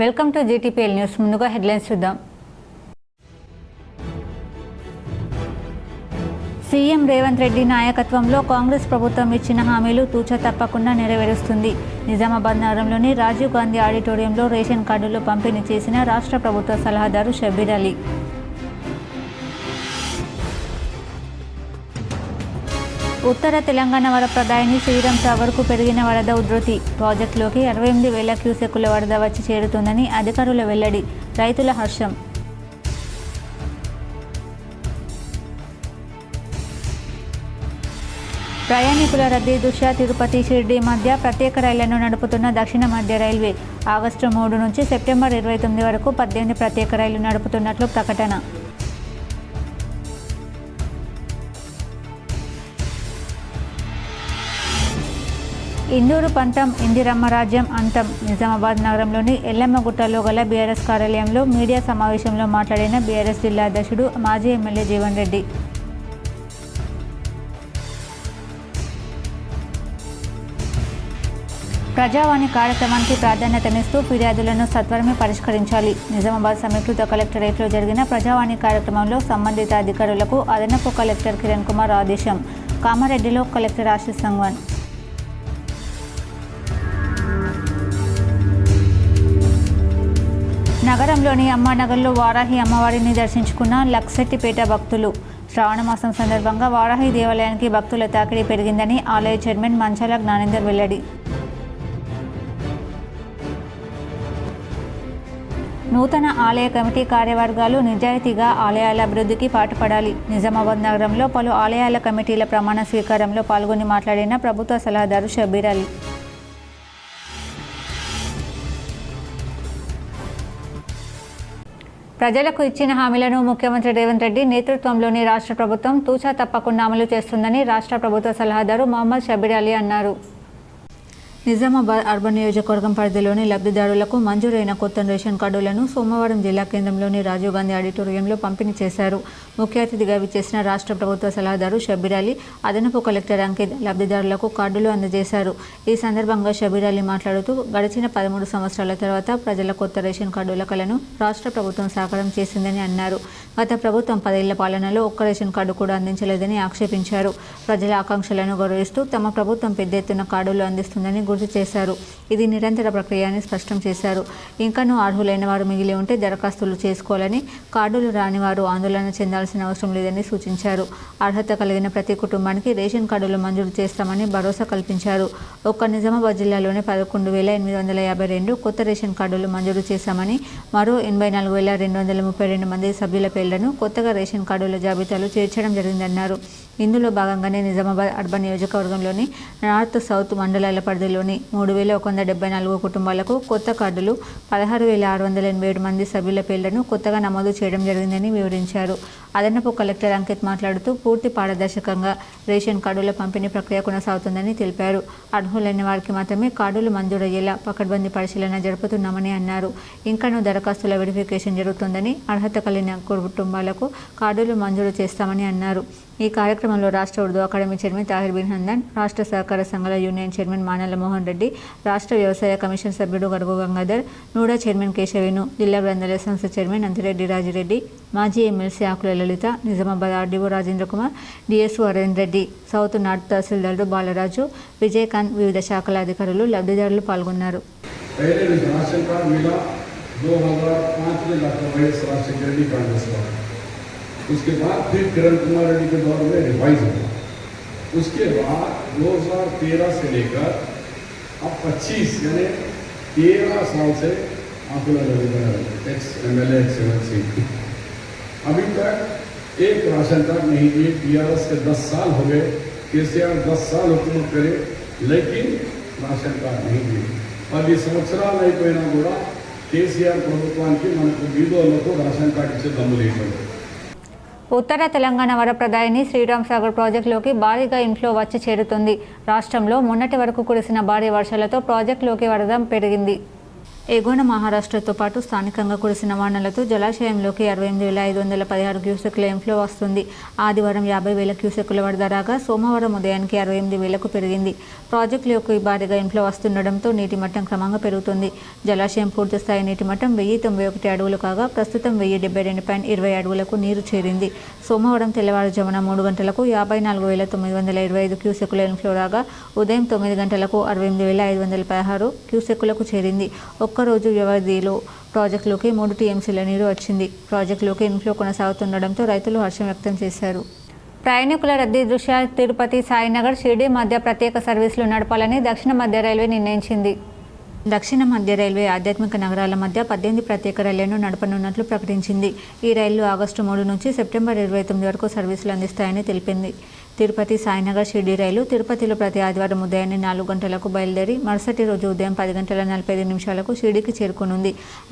Welcome to GTPL news. ముందుగా headlines చూద్దాం. CM Revanth Reddy నాయకత్వంలో కాంగ్రెస్ ప్రభుత్వం ఇచ్చిన హామీలు తూచా తప్పకుండా నెరవేరుస్తుంది. నిజామాబాద్ నగరంలోని రాజీవ్ గాంధీ ఆడిటోరియంలో రేషన్ కార్డులు పంపిణీ చేసిన రాష్ట్ర ప్రభుత్వ సలహాదారు షబ్బీర్ అలీ. ఉత్తర తెలంగాణ వరప్రదాయిని శ్రీరామ్ సాగర్కు పెరిగిన వరద ఉధృతి. ప్రాజెక్టులోకి 68,000 క్యూసెక్కుల వరద వచ్చి చేరుతుందని అధికారుల వెల్లడి. రైతుల హర్షం. ప్రయాణికుల రద్దీ దృష్ట్యా తిరుపతి షిర్డీ మధ్య ప్రత్యేక రైళ్లను నడుపుతున్న దక్షిణ మధ్య రైల్వే ఆగస్టు 3 నుంచి సెప్టెంబర్ 29 వరకు 18 ప్రత్యేక రైళ్లు నడుపుతున్నట్లు ప్రకటన. ఇందూరు పంతం ఇందిరమ్మ రాజ్యం అంతం. నిజామాబాద్ నగరంలోని ఎల్లమ్మగుట్టలో గల బీఆర్ఎస్ కార్యాలయంలో మీడియా సమావేశంలో మాట్లాడిన బీఆర్ఎస్ జిల్లా అధ్యక్షుడు మాజీ ఎమ్మెల్యే జీవన్ రెడ్డి. ప్రజావాణి కార్యక్రమానికి ప్రాధాన్యతనిస్తూ ఫిర్యాదులను సత్వరమే పరిష్కరించాలి. నిజామాబాద్ సమీకృత కలెక్టరేట్లో జరిగిన ప్రజావాణి కార్యక్రమంలో సంబంధిత అధికారులకు అదనపు కలెక్టర్ కిరణ్ కుమార్ ఆదేశం. కామారెడ్డిలో కలెక్టర్ ఆశీష్ సంగ్వాన్. నగరంలోని అమ్మానగర్లో వారాహి అమ్మవారిని దర్శించుకున్న లక్సెట్టిపేట భక్తులు. శ్రావణ మాసం సందర్భంగా వారాహి దేవాలయానికి భక్తుల తాకిడి పెరిగిందని ఆలయ చైర్మన్ మంచాల జ్ఞానేందర్ వెల్లడి. నూతన ఆలయ కమిటీ కార్యవర్గాలు నిజాయితీగా ఆలయాల అభివృద్ధికి పాటుపడాలి. నిజామాబాద్ నగరంలో పలు ఆలయాల కమిటీల ప్రమాణ స్వీకారంలో పాల్గొని మాట్లాడిన ప్రభుత్వ సలహాదారు షబ్బీర్ అలీ. ప్రజలకు ఇచ్చిన హామీలను ముఖ్యమంత్రి రేవంత్ రెడ్డి నేతృత్వంలోని రాష్ట్ర ప్రభుత్వం తూచా తప్పకుండా అమలు చేస్తుందని రాష్ట్ర ప్రభుత్వ సలహాదారు మహమ్మద్ షబ్బీర్ అలీ అన్నారు. నిజామాబాద్ అర్బన్ నియోజకవర్గం పరిధిలోని లబ్ధిదారులకు మంజూరైన కొత్త రేషన్ కార్డులను సోమవారం జిల్లా కేంద్రంలోని రాజీవ్ గాంధీ ఆడిటోరియంలో పంపిణీ చేశారు. ముఖ్య అతిథిగా విచ్చేసిన రాష్ట్ర ప్రభుత్వ సలహాదారు షబ్బీర్ అలీ, అదనపు కలెక్టర్ అంకిత్ లబ్ధిదారులకు కార్డులు అందజేశారు. ఈ సందర్భంగా షబ్బీర్ అలీ మాట్లాడుతూ గడిచిన 13 సంవత్సరాల తర్వాత ప్రజల కొత్త రేషన్ కార్డుల కలను రాష్ట్ర ప్రభుత్వం సాకారం చేసిందని అన్నారు. గత ప్రభుత్వం 10 ఏళ్ల పాలనలో ఒక్క రేషన్ కార్డు కూడా అందించలేదని ఆక్షేపించారు. ప్రజల ఆకాంక్షలను గౌరవిస్తూ తమ ప్రభుత్వం పెద్ద ఎత్తున కార్డులు అందిస్తుందని గుర్తు చేశారు. ఇది నిరంతర ప్రక్రియ అని స్పష్టం చేశారు. ఇంకనూ అర్హులైన వారు మిగిలి ఉంటే దరఖాస్తులు చేసుకోవాలని, కార్డులు రాని వారు ఆందోళన చెందాల్సిన అవసరం లేదని సూచించారు. అర్హత కలిగిన ప్రతి కుటుంబానికి రేషన్ కార్డులు మంజూరు చేస్తామని భరోసా కల్పించారు. ఒక్క నిజామాబాద్ జిల్లాలోనే 11,852 కొత్త రేషన్ కార్డులు మంజూరు చేశామని, మరో 84,232 మంది సభ్యుల పేర్లను కొత్తగా రేషన్ కార్డుల జాబితాలో చేర్చడం జరిగిందన్నారు. ఇందులో భాగంగానే నిజామాబాద్ అర్బన్ నియోజకవర్గంలోని నార్త్ సౌత్ మండలాల పరిధిలోని 3,174 కుటుంబాలకు కొత్త కార్డులు, 16,687 మంది సభ్యుల పేర్లను కొత్తగా నమోదు చేయడం జరిగిందని వివరించారు. అదనపు కలెక్టర్ అంకిత్ మాట్లాడుతూ పూర్తి పారదర్శకంగా రేషన్ కార్డుల పంపిణీ ప్రక్రియ కొనసాగుతుందని తెలిపారు. అర్హులైన వారికి మాత్రమే కార్డులు మంజూరయ్యేలా పకడ్బందీ పరిశీలన జరుపుతున్నామని అన్నారు. ఇంకనూ దరఖాస్తుల వెరిఫికేషన్ జరుగుతుందని, అర్హత కలిగిన కుటుంబాలకు కార్డులు మంజూరు చేస్తామని అన్నారు. ఈ కార్యక్రమంలో రాష్ట్ర ఉర్దూ అకాడమీ చైర్మన్ తాహిర్ బిన్ హందన్, రాష్ట్ర సహకార సంఘాల యూనియన్ చైర్మన్ మానల మోహన్ రెడ్డి, రాష్ట్ర వ్యవసాయ కమిషన్ సభ్యుడు గరుగు గంగాధర్, నూడా చైర్మన్ కేశవేను, జిల్లా గ్రంథాలయ సంస్థ చైర్మన్ అంతిరెడ్డి రాజిరెడ్డి, మాజీ MLC Akula Lalitha, Nizamabad RDO Rajendra Kumar, DSO Aravind Reddy, south north తహసీల్దారుడు బాలరాజు, విజయకాంత్, వివిధ శాఖల అధికారులు, లబ్ధిదారులు పాల్గొన్నారు. उसके बाद फिर किरण कुमार रेड्डी के दौर में रिवाइज हुआ. उसके बाद 2013 से लेकर अब 25 यानी 13 साल से आकुला ललिता एक्स एमएलए एक्स अभी तक एक राशन कार्ड नहीं दिए. टीआरएस के 10 साल हो गए, केसीआर 10 साल हुकूमत करे लेकिन राशन कार्ड नहीं दिए. और ये संवत्सराలు అయిపోయినా కూడా కేసీఆర్ ప్రభుత్వానికి మనకు బీదోళ్లకు రేషన్ కార్డు ఇచ్చే దమ్ము లేదు. ఉత్తర తెలంగాణ వరప్రదాయిని శ్రీరామ్ సాగర్ ప్రాజెక్టులోకి భారీగా ఇన్ఫ్లో వచ్చి చేరుతుంది. రాష్ట్రంలో మొన్నటి వరకు కురిసిన భారీ వర్షాలతో ప్రాజెక్టులోకి వరద పెరిగింది. ఎగువన మహారాష్ట్రతో పాటు స్థానికంగా కురిసిన వానలతో జలాశయంలోకి 68,516 క్యూసెక్కుల ఇన్ఫ్లో వస్తుంది. ఆదివారం 50,000 క్యూసెక్కుల వరద రాగా సోమవారం ఉదయానికి 68,000కు పెరిగింది. ప్రాజెక్టులోకి భారీగా ఇన్ఫ్లో వస్తుండటంతో నీటి మట్టం క్రమంగా పెరుగుతుంది. జలాశయం పూర్తిస్థాయి నీటి మట్టం 1,091 అడుగులు కాగా ప్రస్తుతం 1,072.20 అడుగులకు నీరు చేరింది. సోమవారం తెల్లవారుజామున 3 గంటలకు 54,925 క్యూసెక్కుల ఇన్ఫ్లో రాగా ఉదయం 9 గంటలకు 68,516 క్యూసెక్కులకు చేరింది. ఒక్కరోజు వ్యవధిలో ప్రాజెక్టులోకి 3 టీఎంసీల నీరు వచ్చింది. ప్రాజెక్టులోకి ఇన్ఫ్లో కొనసాగుతుండటంతో రైతులు హర్షం వ్యక్తం చేశారు. ప్రయాణికుల రద్దీ దృష్ట్యా తిరుపతి, సాయినగర్, షిర్డీ మధ్య ప్రత్యేక సర్వీసులు నడపాలని దక్షిణ మధ్య రైల్వే నిర్ణయించింది. దక్షిణ మధ్య రైల్వే ఆధ్యాత్మిక నగరాల మధ్య 18 ప్రత్యేక రైళ్లను నడపనున్నట్లు ప్రకటించింది. ఈ రైళ్లు ఆగస్టు 3 నుంచి సెప్టెంబర్ 29 వరకు సర్వీసులు అందిస్తాయని తెలిపింది. తిరుపతి, సాయినగర్, షిర్డీ రైలు తిరుపతిలో ప్రతి ఆదివారం ఉదయాన్నే 4 గంటలకు బయలుదేరి మరుసటి రోజు ఉదయం 10 గంటల 45 నిమిషాలకు షిర్డీకి చేరుకోనుంది.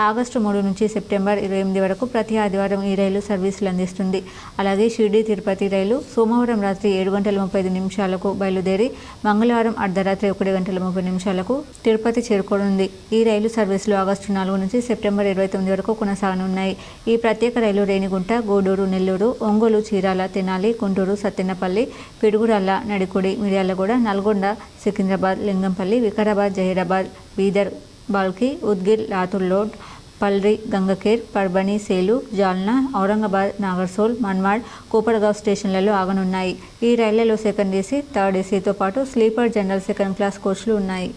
ఆగస్టు 3 నుంచి సెప్టెంబర్ 28 వరకు ప్రతి ఆదివారం ఈ రైలు సర్వీసులు అందిస్తుంది. అలాగే షిర్డీ తిరుపతి రైలు సోమవారం రాత్రి 7 గంటల 35 నిమిషాలకు బయలుదేరి మంగళవారం అర్ధరాత్రి 1 గంటల 30 నిమిషాలకు తిరుపతి చేరుకోనుంది. ఈ రైలు సర్వీసులు ఆగస్టు 4 నుంచి సెప్టెంబర్ 29 వరకు కొనసాగనున్నాయి. ఈ ప్రత్యేక రైలు రేణిగుంట, గూడూరు, నెల్లూరు, ఒంగోలు, చీరాల, తెనాలి, గుంటూరు, సత్తెనపల్లి, పిడుగురాళ్ల, నడికుడి, మిర్యాలగూడ, నల్గొండ, సికింద్రాబాద్, లింగంపల్లి, వికారాబాద్, జహీరాబాద్, బీదర్, బాల్కి, ఉద్గిర్, లాతూర్ లోడ్, పల్రి, గంగకేర్, పర్బని, సేలు, జాల్నా, ఔరంగాబాద్, నాగర్సోల్, మన్మాడ్, కోపర్గావ్ స్టేషన్లలో ఆగనున్నాయి. ఈ రైళ్లలో సెకండ్ ఏసీ, థర్డ్ ఏసీతో పాటు స్లీపర్, జనరల్, సెకండ్ క్లాస్ కోచ్లు ఉన్నాయి.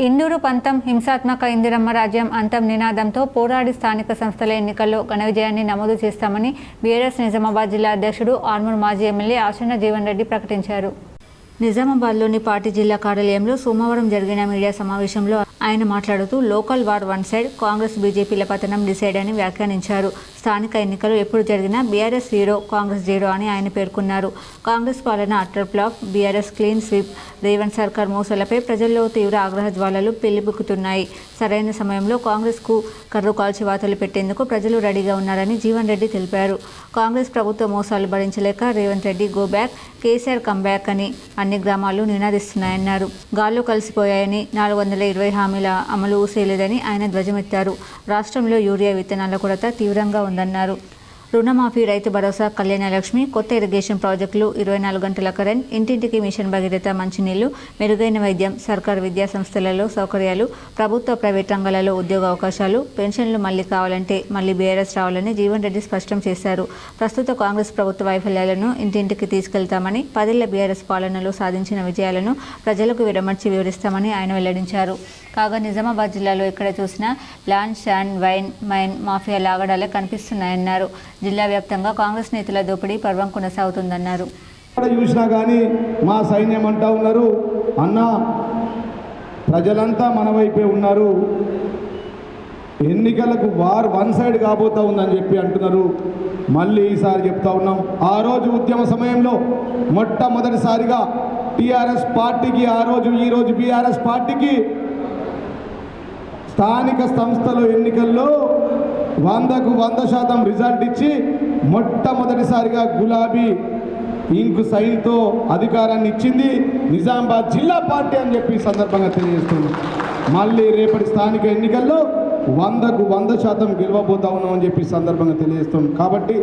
ఇందూరు పంతం హింసాత్మక ఇందిరమ్మ రాజ్యం అంతం నినాదంతో పోరాడి స్థానిక సంస్థల ఎన్నికల్లో ఘన విజయాన్ని నమోదు చేస్తామని బీఆర్ఎస్ నిజామాబాద్ జిల్లా అధ్యక్షుడు ఆర్మూర్ మాజీ ఎమ్మెల్యే ఆచంట జీవన్ రెడ్డి ప్రకటించారు. నిజామాబాద్లోని పార్టీ జిల్లా కార్యాలయంలో సోమవారం జరిగిన మీడియా సమావేశంలో ఆయన మాట్లాడుతూ local war one side, Congress బీజేపీల పతనం డిసైడ్ అని వ్యాఖ్యానించారు. స్థానిక ఎన్నికలు ఎప్పుడు జరిగినా బీఆర్ఎస్ హీరో, కాంగ్రెస్ జీరో అని ఆయన పేర్కొన్నారు. కాంగ్రెస్ పాలన utter flop, BRS clean sweep, Revanth సర్కార్ మోసాలపై ప్రజల్లో తీవ్ర ఆగ్రహ జ్వాలలు పెళ్లిబుక్కుతున్నాయి. సరైన సమయంలో కాంగ్రెస్కు కర్రు కాల్చి వాతలు పెట్టేందుకు ప్రజలు రెడీగా ఉన్నారని జీవన్ రెడ్డి తెలిపారు. కాంగ్రెస్ ప్రభుత్వ మోసాలు భరించలేక Revanth Reddy go back, KCR come back అని అన్ని గ్రామాలు నినాదిస్తున్నాయన్నారు. గాల్లో కలిసిపోయాయని 420 హామీల అమలు ఊసేలేదని ఆయన ధ్వజమెత్తారు. రాష్ట్రంలో యూరియా విత్తనాల కొరత తీవ్రంగా ఉందన్నారు. రుణమాఫీ, రైతు భరోసా, కళ్యాణ లక్ష్మి, కొత్త ఇరిగేషన్ ప్రాజెక్టులు, 24 గంటల కరెంట్, ఇంటింటికి మిషన్ భగీరథ, మంచినీళ్లు, మెరుగైన వైద్యం, సర్కారు విద్యా సంస్థలలో సౌకర్యాలు, ప్రభుత్వ ప్రైవేట్ రంగాలలో ఉద్యోగ అవకాశాలు, పెన్షన్లు మళ్లీ కావాలంటే మళ్లీ బీఆర్ఎస్ రావాలని జీవన్ రెడ్డి స్పష్టం చేశారు. ప్రస్తుత కాంగ్రెస్ ప్రభుత్వ వైఫల్యాలను ఇంటింటికి తీసుకెళ్తామని, 10 ఏళ్ల బీఆర్ఎస్ పాలనలో సాధించిన విజయాలను ప్రజలకు విడమర్చి వివరిస్తామని ఆయన వెల్లడించారు. కాగా నిజామాబాద్ జిల్లాలో ఎక్కడ చూసినా ల్యాండ్, శాండ్, వైన్, మైన్ మాఫియాల ఆగడాలే కనిపిస్తున్నాయన్నారు. జిల్లా వ్యాప్తంగా కాంగ్రెస్ నేతల దోపిడీ పర్వం కొనసాగుతుందన్నారు. చూసినా కానీ మా సైన్యం అంటా ఉన్నారు, అన్న ప్రజలంతా మన వైపే ఉన్నారు, ఎన్నికలకు వార్ వన్ సైడ్ కాబోతా ఉందని చెప్పి అంటున్నారు. మళ్ళీ ఈసారి చెప్తా ఉన్నాం, ఆ రోజు ఉద్యమ సమయంలో మొట్టమొదటిసారిగా టీఆర్ఎస్ పార్టీకి, ఆ రోజు ఈరోజు బీఆర్ఎస్ పార్టీకి స్థానిక సంస్థల ఎన్నికల్లో 100కు 100% రిజల్ట్ ఇచ్చి మొట్టమొదటిసారిగా గులాబీ ఇంకు సైన్తో అధికారాన్ని ఇచ్చింది నిజామాబాద్ జిల్లా పార్టీ అని చెప్పి సందర్భంగా తెలియజేస్తున్నాం. మళ్ళీ రేపటి స్థానిక ఎన్నికల్లో 100కు 100% గెలవబోతా ఉన్నామని చెప్పి సందర్భంగా తెలియజేస్తున్నాం. కాబట్టి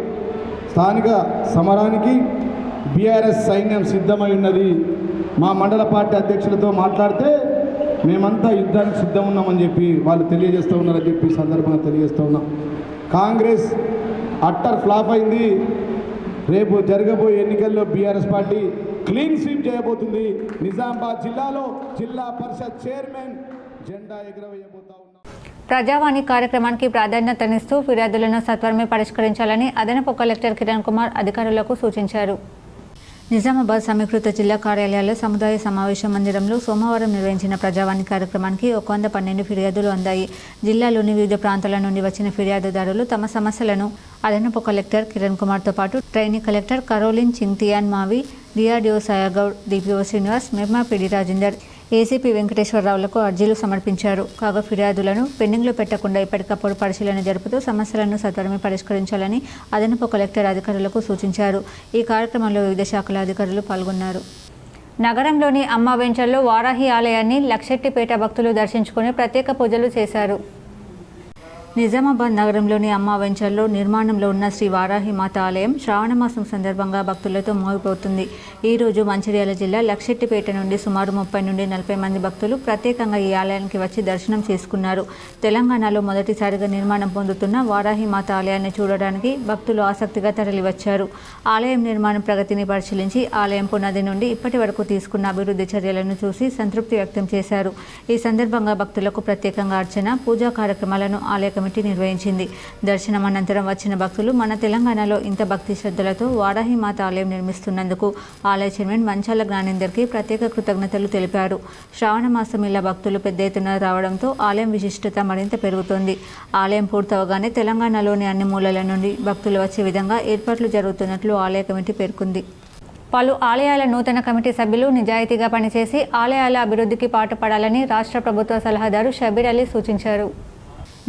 స్థానిక సమరానికి బీఆర్ఎస్ సైన్యం సిద్ధమై ఉన్నది. మా మండల పార్టీ అధ్యక్షులతో మాట్లాడితే మేమంతా యుద్ధానికి సిద్ధం ఉన్నామని చెప్పి వాళ్ళు తెలియజేస్తూ ఉన్నారని చెప్పి సందర్భంగా తెలియజేస్తూ ఉన్నాం. కాంగ్రెస్ అట్టర్ ఫ్లాప్ అయింది. రేపు జరగబోయే ఎన్నికల్లో బీఆర్ఎస్ పార్టీ క్లీన్ స్వీప్ చేయబోతుంది. నిజామాబాద్ జిల్లాలో జిల్లా పరిషత్ చైర్మన్ జెండా ఎగురవేయబోతా ఉన్నాం. ప్రజావాణి కార్యక్రమానికి ప్రాధాన్యతనిస్తూ ఫిర్యాదులను సత్వరమే పరిష్కరించాలని అదనపు కలెక్టర్ కిరణ్ కుమార్ అధికారులకు సూచించారు. నిజామాబాద్ సమీకృత జిల్లా కార్యాలయాల్లో సముదాయ సమావేశ మందిరంలో సోమవారం నిర్వహించిన ప్రజావాణి కార్యక్రమానికి 112 ఫిర్యాదులు అందాయి. జిల్లాలోని వివిధ ప్రాంతాల నుండి వచ్చిన ఫిర్యాదుదారులు తమ సమస్యలను అదనపు కలెక్టర్ కిరణ్ కుమార్తో పాటు ట్రైనీ కలెక్టర్ కరోలిన్ చింగ్తియాన్ మావి, డిఆర్డీఓ సాయాగౌడ్, డిపిఓ శ్రీనివాస్, మెర్మా పిడి రాజేందర్, ఏసీపీ వెంకటేశ్వరరావులకు అర్జీలు సమర్పించారు. కాగా ఫిర్యాదులను పెండింగ్లో పెట్టకుండా ఎప్పటికప్పుడు పరిశీలన జరుపుతూ సమస్యలను సత్వరమే పరిష్కరించాలని అదనపు కలెక్టర్ అధికారులకు సూచించారు. ఈ కార్యక్రమంలో వివిధ శాఖల అధికారులు పాల్గొన్నారు. నగరంలోని అమ్మ వెంచర్లో వారాహి ఆలయాన్ని లక్షెట్టిపేట భక్తులు దర్శించుకుని ప్రత్యేక పూజలు చేశారు. నిజామాబాద్ నగరంలోని అమ్మా వెంచర్లో నిర్మాణంలో ఉన్న శ్రీ వారాహి మాత ఆలయం శ్రావణ మాసం సందర్భంగా భక్తులతో మోగిపోతుంది. ఈరోజు మంచిర్యాల జిల్లా లక్షెట్టిపేట నుండి సుమారు 30 నుండి 40 మంది భక్తులు ప్రత్యేకంగా ఈ ఆలయానికి వచ్చి దర్శనం చేసుకున్నారు. తెలంగాణలో మొదటిసారిగా నిర్మాణం పొందుతున్న వారాహి మాత ఆలయాన్ని చూడడానికి భక్తులు ఆసక్తిగా తరలివచ్చారు. ఆలయం నిర్మాణం ప్రగతిని పరిశీలించి ఆలయం పునాది నుండి ఇప్పటి వరకు తీసుకున్న అభివృద్ధి చర్యలను చూసి సంతృప్తి వ్యక్తం చేశారు. ఈ సందర్భంగా భక్తులకు ప్రత్యేకంగా అర్చన, పూజా కార్యక్రమాలను ఆలయ కమిటీ నిర్వహించింది. దర్శనం అనంతరం వచ్చిన భక్తులు మన తెలంగాణలో ఇంత భక్తి శ్రద్ధలతో వారాహి మాత ఆలయం నిర్మిస్తున్నందుకు ఆలయ చైర్మన్ మంచాల జ్ఞానేందర్కి ప్రత్యేక కృతజ్ఞతలు తెలిపారు. శ్రావణ మాసం ఇలా భక్తులు పెద్ద ఎత్తున రావడంతో ఆలయం విశిష్టత మరింత పెరుగుతోంది. ఆలయం పూర్తవగానే తెలంగాణలోని అన్ని మూలల నుండి భక్తులు వచ్చే విధంగా ఏర్పాట్లు జరుగుతున్నట్లు ఆలయ కమిటీ పేర్కొంది. పలు ఆలయాల నూతన కమిటీ సభ్యులు నిజాయితీగా పనిచేసి ఆలయాల అభివృద్ధికి పాటుపడాలని రాష్ట్ర ప్రభుత్వ సలహాదారు షబీర్ అలీ సూచించారు.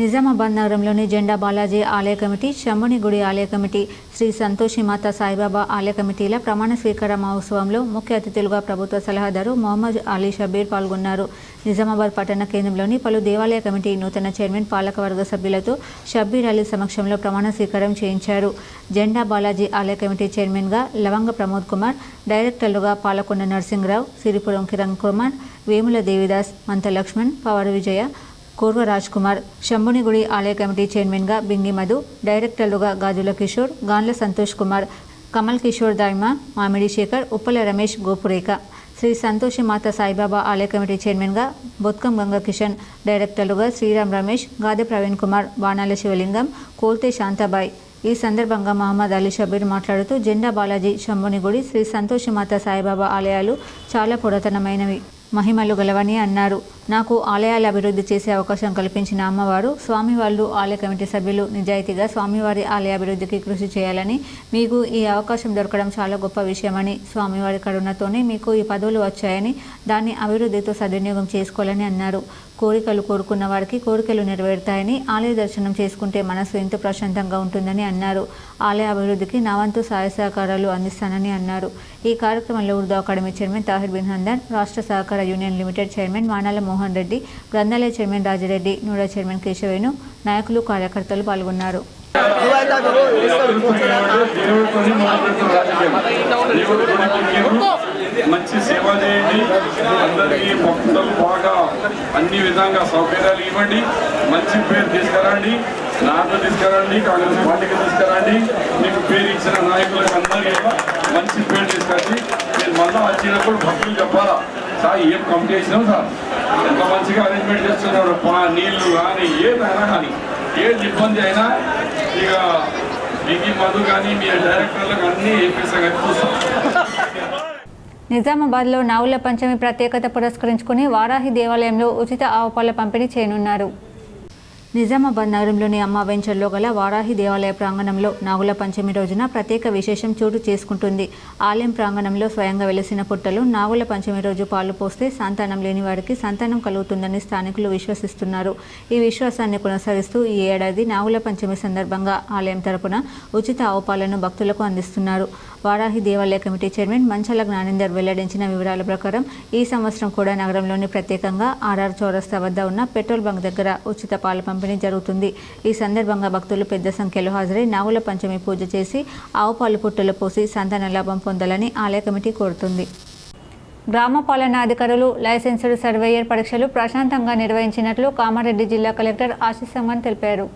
నిజామాబాద్ నగరంలోని జెండా బాలాజీ ఆలయ కమిటీ, శంభుని గుడి ఆలయ కమిటీ, శ్రీ సంతోషి మాత సాయిబాబా ఆలయ కమిటీల ప్రమాణ స్వీకార మహోత్సవంలో ముఖ్య అతిథులుగా ప్రభుత్వ సలహాదారు మొహమ్మద్ అలీ షబీర్ పాల్గొన్నారు. నిజామాబాద్ పట్టణ కేంద్రంలోని పలు దేవాలయ కమిటీ నూతన చైర్మన్, పాలకవర్గ సభ్యులతో షబీర్ అలీ సమక్షంలో ప్రమాణ స్వీకారం చేయించారు. జెండా బాలాజీ ఆలయ కమిటీ చైర్మన్గా లవంగ ప్రమోద్ కుమార్, డైరెక్టర్లుగా పాలకొండ నరసింహరావు, సిరిపురం కిరణ్ కుమార్, వేముల దేవిదాస్, మంత లక్ష్మణ్, పవర్ విజయ, కోర్వ రాజ్ కుమార్, శంభునిగుడి ఆలయ కమిటీ చైర్మన్గా బింగి మధు, డైరెక్టర్లుగా గాజుల కిషోర్, గాన్ల సంతోష్ కుమార్, కమల్ కిషోర్ దాయిమా, మామిడి శేఖర్, ఉప్పల రమేష్, గోపురేఖ. శ్రీ సంతోషి మాత సాయిబాబా ఆలయ కమిటీ చైర్మన్గా బొత్కం గంగ కిషన్, డైరెక్టర్లుగా శ్రీరామ్ రమేష్, గాదె ప్రవీణ్ కుమార్, బాణాల శివలింగం, కోల్తే శాంతాబాయ్. ఈ సందర్భంగా మహమ్మద్ అలీ షబీర్ మాట్లాడుతూ జెండా బాలాజీ, శంభునిగుడి, శ్రీ సంతోషి మాత సాయిబాబా ఆలయాలు చాలా పురాతనమైనవి, మహిమలు గలవని అన్నారు. నాకు ఆలయాల అభివృద్ధి చేసే అవకాశం కల్పించిన అమ్మవారు, స్వామివార్లు, ఆలయ కమిటీ సభ్యులు నిజాయితీగా స్వామివారి ఆలయ అభివృద్ధికి కృషి చేయాలని, మీకు ఈ అవకాశం దొరకడం చాలా గొప్ప విషయమని, స్వామివారి కరుణతోనే మీకు ఈ పదవులు వచ్చాయని, దాన్ని అభివృద్ధితో సద్వినియోగం చేసుకోవాలని అన్నారు. కోరికలు కోరుకున్న వారికి కోరికలు నెరవేరుతాయని, ఆలయ దర్శనం చేసుకుంటే మనసు ఎంతో ప్రశాంతంగా ఉంటుందని అన్నారు. ఆలయ అభివృద్ధికి నా వంతు సహాయ సహకారాలు అందిస్తానని అన్నారు. ఈ కార్యక్రమంలో ఉర్దూ అకాడమీ చైర్మన్ తాహిర్ బిన్ హందన్, రాష్ట్ర సహకార union limited chairman Manala Mohan Reddy, గ్రంథాలయ చైర్మన్ రాజిరెడ్డి, నూడా చైర్మన్ కేశవేణు, నాయకులు, కార్యకర్తలు పాల్గొన్నారు. మంచి సేవ చేయండి, అందరికీ భక్తులు బాగా అన్ని విధంగా సౌకర్యాలు ఇవ్వండి, మంచి పేరు తీసుకురండి, నాకు తీసుకురండి, కాంగ్రెస్ పార్టీకి తీసుకురండి, మీకు పేరు ఇచ్చిన నాయకులకు అందరికీ మంచి పేరు తీసుకురండి. నేను మళ్ళీ వచ్చినప్పుడు భక్తులు చెప్పాలా, సార్ ఏం కమిటీ చేసినాం సార్, ఎంత మంచిగా అరేంజ్మెంట్ చేస్తున్నాడు, నీళ్లు కానీ ఏదైనా కానీ ఏది ఇబ్బంది అయినా ఇక మీకు మధు కానీ మీ డైరెక్టర్లకు అన్నీ ఏపీసీ కానీ చూస్తాం. నిజామాబాద్లో నాగుల పంచమి ప్రత్యేకత పురస్కరించుకుని వారాహి దేవాలయంలో ఉచిత ఆవుపాల పంపిణీ చేయనున్నారు. నిజామాబాద్ నగరంలోని అమ్మా వెంచర్లో గల వారాహి దేవాలయ ప్రాంగణంలో నాగుల పంచమి రోజున ప్రత్యేక విశేషం చోటు చేసుకుంటుంది. ఆలయం ప్రాంగణంలో స్వయంగా వెలిసిన పుట్టలు నాగుల పంచమి రోజు పాలు పోస్తే సంతానం లేని వారికి సంతానం కలుగుతుందని స్థానికులు విశ్వసిస్తున్నారు. ఈ విశ్వాసాన్ని కొనసాగిస్తూ ఈ ఏడాది నాగుల పంచమి సందర్భంగా ఆలయం తరపున ఉచిత ఆవుపాలను భక్తులకు అందిస్తున్నారు. వారాహి దేవాలయ కమిటీ చైర్మన్ మంచాల జ్ఞానేందర్ వెల్లడించిన వివరాల ప్రకారం ఈ సంవత్సరం కూడా నగరంలోని ప్రత్యేకంగా ఆర్ఆర్ చౌరస్తా వద్ద ఉన్న పెట్రోల్ బంక్ దగ్గర ఉచిత పాల పంపిణీ జరుగుతుంది. ఈ సందర్భంగా భక్తులు పెద్ద సంఖ్యలో హాజరై నాగుల పంచమి పూజ చేసి ఆవు పాలు పుట్టలు పోసి సంతాన లాభం పొందాలని ఆలయ కమిటీ కోరుతుంది. గ్రామ పాలనా అధికారులు లైసెన్స్డ్ సర్వేయర్ పరీక్షలు ప్రశాంతంగా నిర్వహించినట్లు కామారెడ్డి జిల్లా కలెక్టర్ ఆశీస్ సంగన్ తెలిపారు.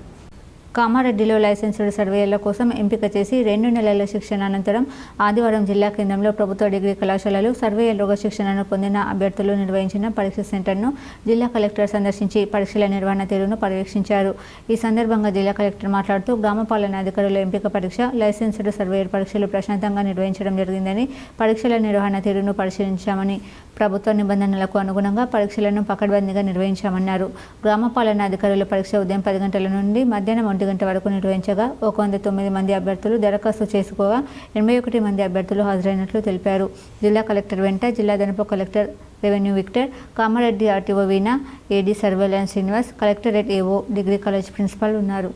కామారెడ్డిలో లైసెన్స్డ్ సర్వేయర్ల కోసం ఎంపిక చేసి 2 నెలల శిక్షణ అనంతరం ఆదివారం జిల్లా కేంద్రంలో ప్రభుత్వ డిగ్రీ కళాశాలలు సర్వేయర్లుగా శిక్షణను పొందిన అభ్యర్థులు నిర్వహించిన పరీక్ష సెంటర్ను జిల్లా కలెక్టర్ సందర్శించి పరీక్షల నిర్వహణ తీరును పర్యవేక్షించారు. ఈ సందర్భంగా జిల్లా కలెక్టర్ మాట్లాడుతూ గ్రామ పాలనా అధికారుల ఎంపిక పరీక్ష, లైసెన్స్డ్ సర్వేయర్ పరీక్షలు ప్రశాంతంగా నిర్వహించడం జరిగిందని, పరీక్షల నిర్వహణ తీరును పరిశీలించామని, ప్రభుత్వ నిబంధనలకు అనుగుణంగా పరీక్షలను పకడ్బందీగా నిర్వహించామన్నారు. గ్రామ పాలనా అధికారుల పరీక్ష ఉదయం 10 గంటల నుండి మధ్యాహ్నం 1 గంట వరకు నిర్వహించగా 109 మంది అభ్యర్థులు దరఖాస్తు చేసుకోగా 81 మంది అభ్యర్థులు హాజరైనట్లు తెలిపారు. జిల్లా కలెక్టర్ వెంట జిల్లా అదనపు collector revenue Victor, Kamareddy RTO Veena, AD surveillance Srinivas, collectorate AO, degree college principal ఉన్నారు.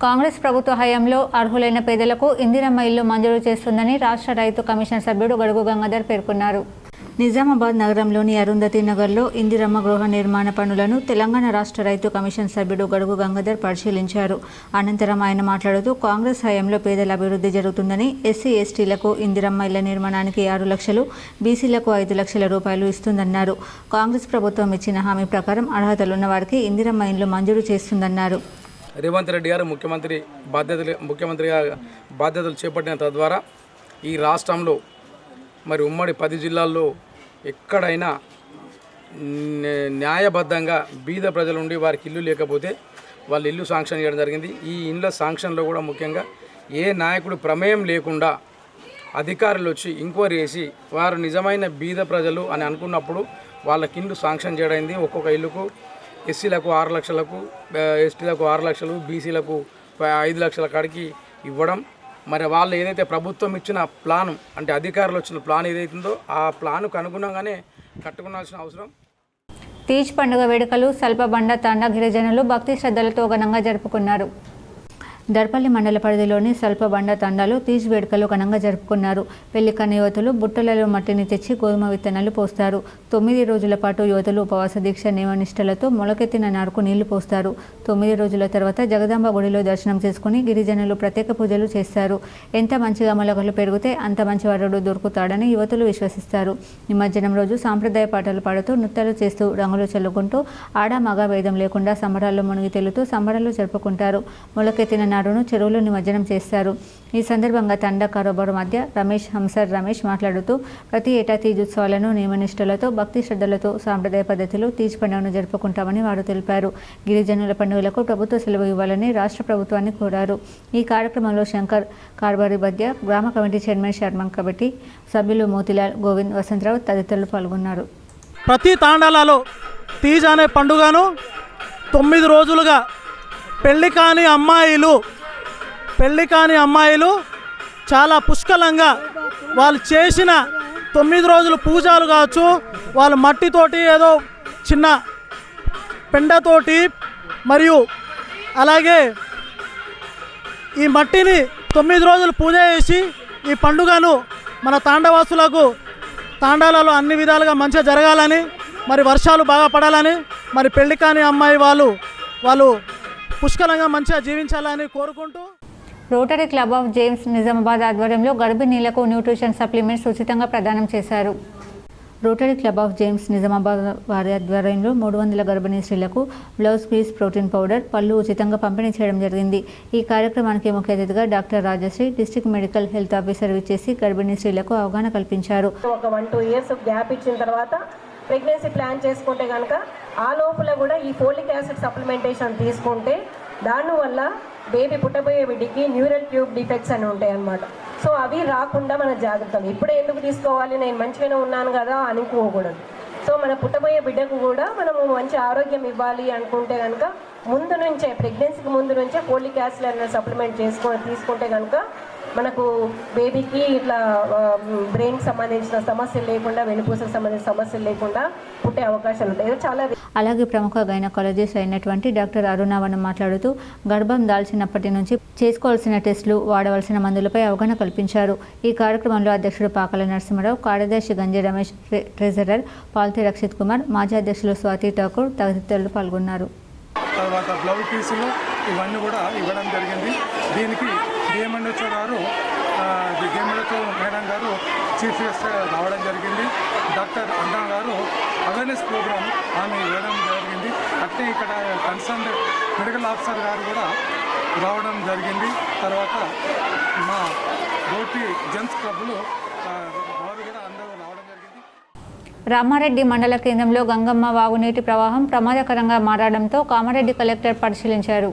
కాంగ్రెస్ ప్రభుత్వ హయాంలో అర్హులైన పేదలకు ఇందిరమ్మ ఇల్లు మంజూరు చేస్తుందని రాష్ట్ర రైతు కమిషన్ సభ్యుడు గడుగు గంగాధర్ పేర్కొన్నారు. నిజామాబాద్ నగరంలోని అరుంధతి నగర్లో ఇందిరమ్మ గృహ నిర్మాణ పనులను తెలంగాణ రాష్ట్ర రైతు కమిషన్ సభ్యుడు గడుగు గంగాధర్ పరిశీలించారు. అనంతరం ఆయన మాట్లాడుతూ కాంగ్రెస్ హయాంలో పేదల అభివృద్ధి జరుగుతుందని, ఎస్సీ ఎస్టీలకు ఇందిరమ్మ ఇళ్ల నిర్మాణానికి 6 లక్షలు, బీసీలకు 5 లక్షల రూపాయలు ఇస్తుందన్నారు. కాంగ్రెస్ ప్రభుత్వం ఇచ్చిన హామీ ప్రకారం అర్హతలున్న వారికి ఇందిరమ్మ ఇండ్లు మంజూరు చేస్తుందన్నారు. రేవంత్ రెడ్డి గారు ముఖ్యమంత్రిగా బాధ్యతలు చేపట్టిన తద్వారా ఈ రాష్ట్రంలో మరి ఉమ్మడి 10 జిల్లాల్లో ఎక్కడైనా న్యాయబద్ధంగా బీద ప్రజలు ఉండి వారికి ఇల్లు లేకపోతే వాళ్ళు ఇల్లు శాంక్షన్ చేయడం జరిగింది. ఈ ఇండ్ల శాంక్షన్లో కూడా ముఖ్యంగా ఏ నాయకుడు ప్రమేయం లేకుండా అధికారులు వచ్చి ఎంక్వైరీ చేసి వారు నిజమైన బీద ప్రజలు అని అనుకున్నప్పుడు వాళ్ళకి ఇల్లు శాంక్షన్ చేయడమైంది. ఒక్కొక్క ఇల్లుకు ఎస్సీలకు 6 లక్షలకు, ఎస్టీలకు 6 లక్షలు, బీసీలకు 5 లక్షల కాడికి ఇవ్వడం. మరి వాళ్ళు ఏదైతే ప్రభుత్వం ఇచ్చిన ప్లాను అంటే అధికారులు వచ్చిన ప్లాన్ ఏదైతుందో ఆ ప్లాన్కు అనుగుణంగానే కట్టుకోవాల్సిన అవసరం. తీజ్ పండుగ వేడుకలు సల్పబండ తాండా గిరిజనులు భక్తి శ్రద్ధలతో ఘనంగా జరుపుకున్నారు. దర్పల్లి మండల పరిధిలోని సల్పబండ తండాలో తీజ్ వేడుకలు ఘనంగా జరుపుకున్నారు. పెళ్లి కన్న యువతులు బుట్టలలో మట్టిని తెచ్చి గోధుమ విత్తనాలు పోస్తారు. 9 రోజుల పాటు యువతులు ఉపవాస దీక్ష నియమనిష్టలతో మొలకెత్తిన నారుకు నీళ్లు పోస్తారు. 9 రోజుల తర్వాత జగదాంబ గుడిలో దర్శనం చేసుకుని గిరిజనులు ప్రత్యేక పూజలు చేస్తారు. ఎంత మంచిగా మొలకలు పెరిగితే అంత మంచి వరుడు దొరుకుతాడని యువతులు విశ్వసిస్తారు. నిమజ్జనం రోజు సాంప్రదాయ పాటలు పాడుతూ నృత్యాలు చేస్తూ రంగులు చల్లుకుంటూ ఆడ మగ భేదం లేకుండా సంబరాల్లో మునిగి తేలుతూ సంబరాలు జరుపుకుంటారు. మొలకెత్తిన నారును చెరువులో నిమజ్జనం చేస్తారు. ఈ సందర్భంగా తండా కారోబారు మధ్య రమేష్ మాట్లాడుతూ ప్రతి ఏటా తీజ్ ఉత్సవాలను నియమనిష్టలతో భక్తి శ్రద్ధలతో సాంప్రదాయ పద్ధతిలో తీజ్ పండుగను జరుపుకుంటామని వారు తెలిపారు. గిరిజనుల పండుగలకు ప్రభుత్వ సెలవు ఇవ్వాలని రాష్ట్ర ప్రభుత్వాన్ని కోరారు. ఈ కార్యక్రమంలో శంకర్ కార్బారి మధ్య గ్రామ కమిటీ చైర్మన్ షర్మన్ కమిటీ సభ్యులు మోతిలాల్, గోవింద్, వసంతరావు తదితరులు పాల్గొన్నారు. ప్రతి తాండాలలో తీజ్ అనే పండుగను 9 రోజులుగా పెళ్లి కాని అమ్మాయిలు చాలా పుష్కలంగా వాళ్ళు చేసిన 9 రోజులు పూజలు కావచ్చు, వాళ్ళు మట్టితోటి ఏదో చిన్న పెండతోటి మరియు అలాగే ఈ మట్టిని 9 రోజులు పూజ చేసి ఈ పండుగను మన తాండవాసులకు తాండాలలో అన్ని విధాలుగా మంచిగా జరగాలని, మరి వర్షాలు బాగా పడాలని, మరి పెళ్లి కాని అమ్మాయి వాళ్ళు పుష్కలంగా మంచిగా జీవించాలని కోరుకుంటూ rotary club of James Nizamabad ఆధ్వర్యంలో గర్భిణీలకు న్యూట్రిషన్ సప్లిమెంట్స్ ఉచితంగా ప్రదానం చేశారు. Rotary club of James Nizamabad వారి ఆధ్వర్యంలో 300 గర్భిణీ స్త్రీలకు బ్లౌజ్ పీస్, ప్రోటీన్ పౌడర్, పళ్ళు ఉచితంగా పంపిణీ చేయడం జరిగింది. ఈ కార్యక్రమానికి ముఖ్య అతిథిగా doctor Rajashree, district medical health officer విచ్చేసి గర్భిణీ స్త్రీలకు అవగాహన కల్పించారు. ఒక 1-2 ఇయర్స్ గ్యాప్ ఇచ్చిన తర్వాత ప్రెగ్నెన్సీ ప్లాన్ చేసుకుంటే కనుక ఆ లోపల కూడా ఈ ఫోలిక్ యాసిడ్ సప్లిమెంటేషన్ తీసుకుంటే దానివల్ల బేబీ పుట్టబోయే బిడ్డకి న్యూరల్ ట్యూబ్ డిఫెక్ట్స్ అని ఉంటాయి అన్నమాట. సో అవి రాకుండా మన జాగ్రత్తలు ఇప్పుడే ఎందుకు తీసుకోవాలి, నేను మంచిగానే ఉన్నాను కదా అనుకోకూడదు. సో మన పుట్టబోయే బిడ్డకు కూడా మనము మంచి ఆరోగ్యం ఇవ్వాలి అనుకుంటే కనుక ముందు నుంచే ప్రెగ్నెన్సీకి ముందు నుంచే ఫోలిక్ యాసిడ్ అనే సప్లిమెంట్ తీసుకుంటే కనుక మనకు బేబీకి ఇట్లా బ్రెయిన్కి సంబంధించిన సమస్యలు లేకుండా, వెన్నుపూసకు సంబంధించిన సమస్యలు లేకుండా పుట్టే అవకాశాలు ఉంటాయి. చాలా అలాగే ప్రముఖ గైనకాలజిస్ట్ అయినటువంటి డాక్టర్ అరుణావనం మాట్లాడుతూ గర్భం దాల్చినప్పటి నుంచి చేసుకోవాల్సిన టెస్టులు, వాడవలసిన మందులపై అవగాహన కల్పించారు. ఈ కార్యక్రమంలో అధ్యక్షుడు పాకల నరసింహరావు, కార్యదర్శి గంజి రమేష్, ట్రెజరర్ పాల్తే రక్షిత్ కుమార్, మాజీ అధ్యక్షులు స్వాతి ఠాకూర్ తదితరులు పాల్గొన్నారు. తర్వాత బ్లౌజ్ పీసులు ఇవన్నీ కూడా ఇవ్వడం జరిగింది. దీనికి డిఎంఎన్హెచ్ఓ గారు, డిఎంఎన్హెచ్ఓ మేడం గారు చీఫ్ గెస్ట్ రావడం జరిగింది. డాక్టర్ అన్నా గారు అవేర్నెస్ ప్రోగ్రామ్ ఆమె ఇవ్వడం జరిగింది. అట్లే ఇక్కడ కన్సర్న్ మెడికల్ ఆఫీసర్ గారు కూడా రావడం జరిగింది. తర్వాత మా రోటరీ జెంట్స్ క్లబ్లు వారు కూడా అందరూ రావడం జరిగింది. రామారెడ్డి మండల కేంద్రంలో గంగమ్మ వాగు నీటి ప్రవాహం ప్రమాదకరంగా మారడంతో కామారెడ్డి కలెక్టర్ పరిశీలించారు.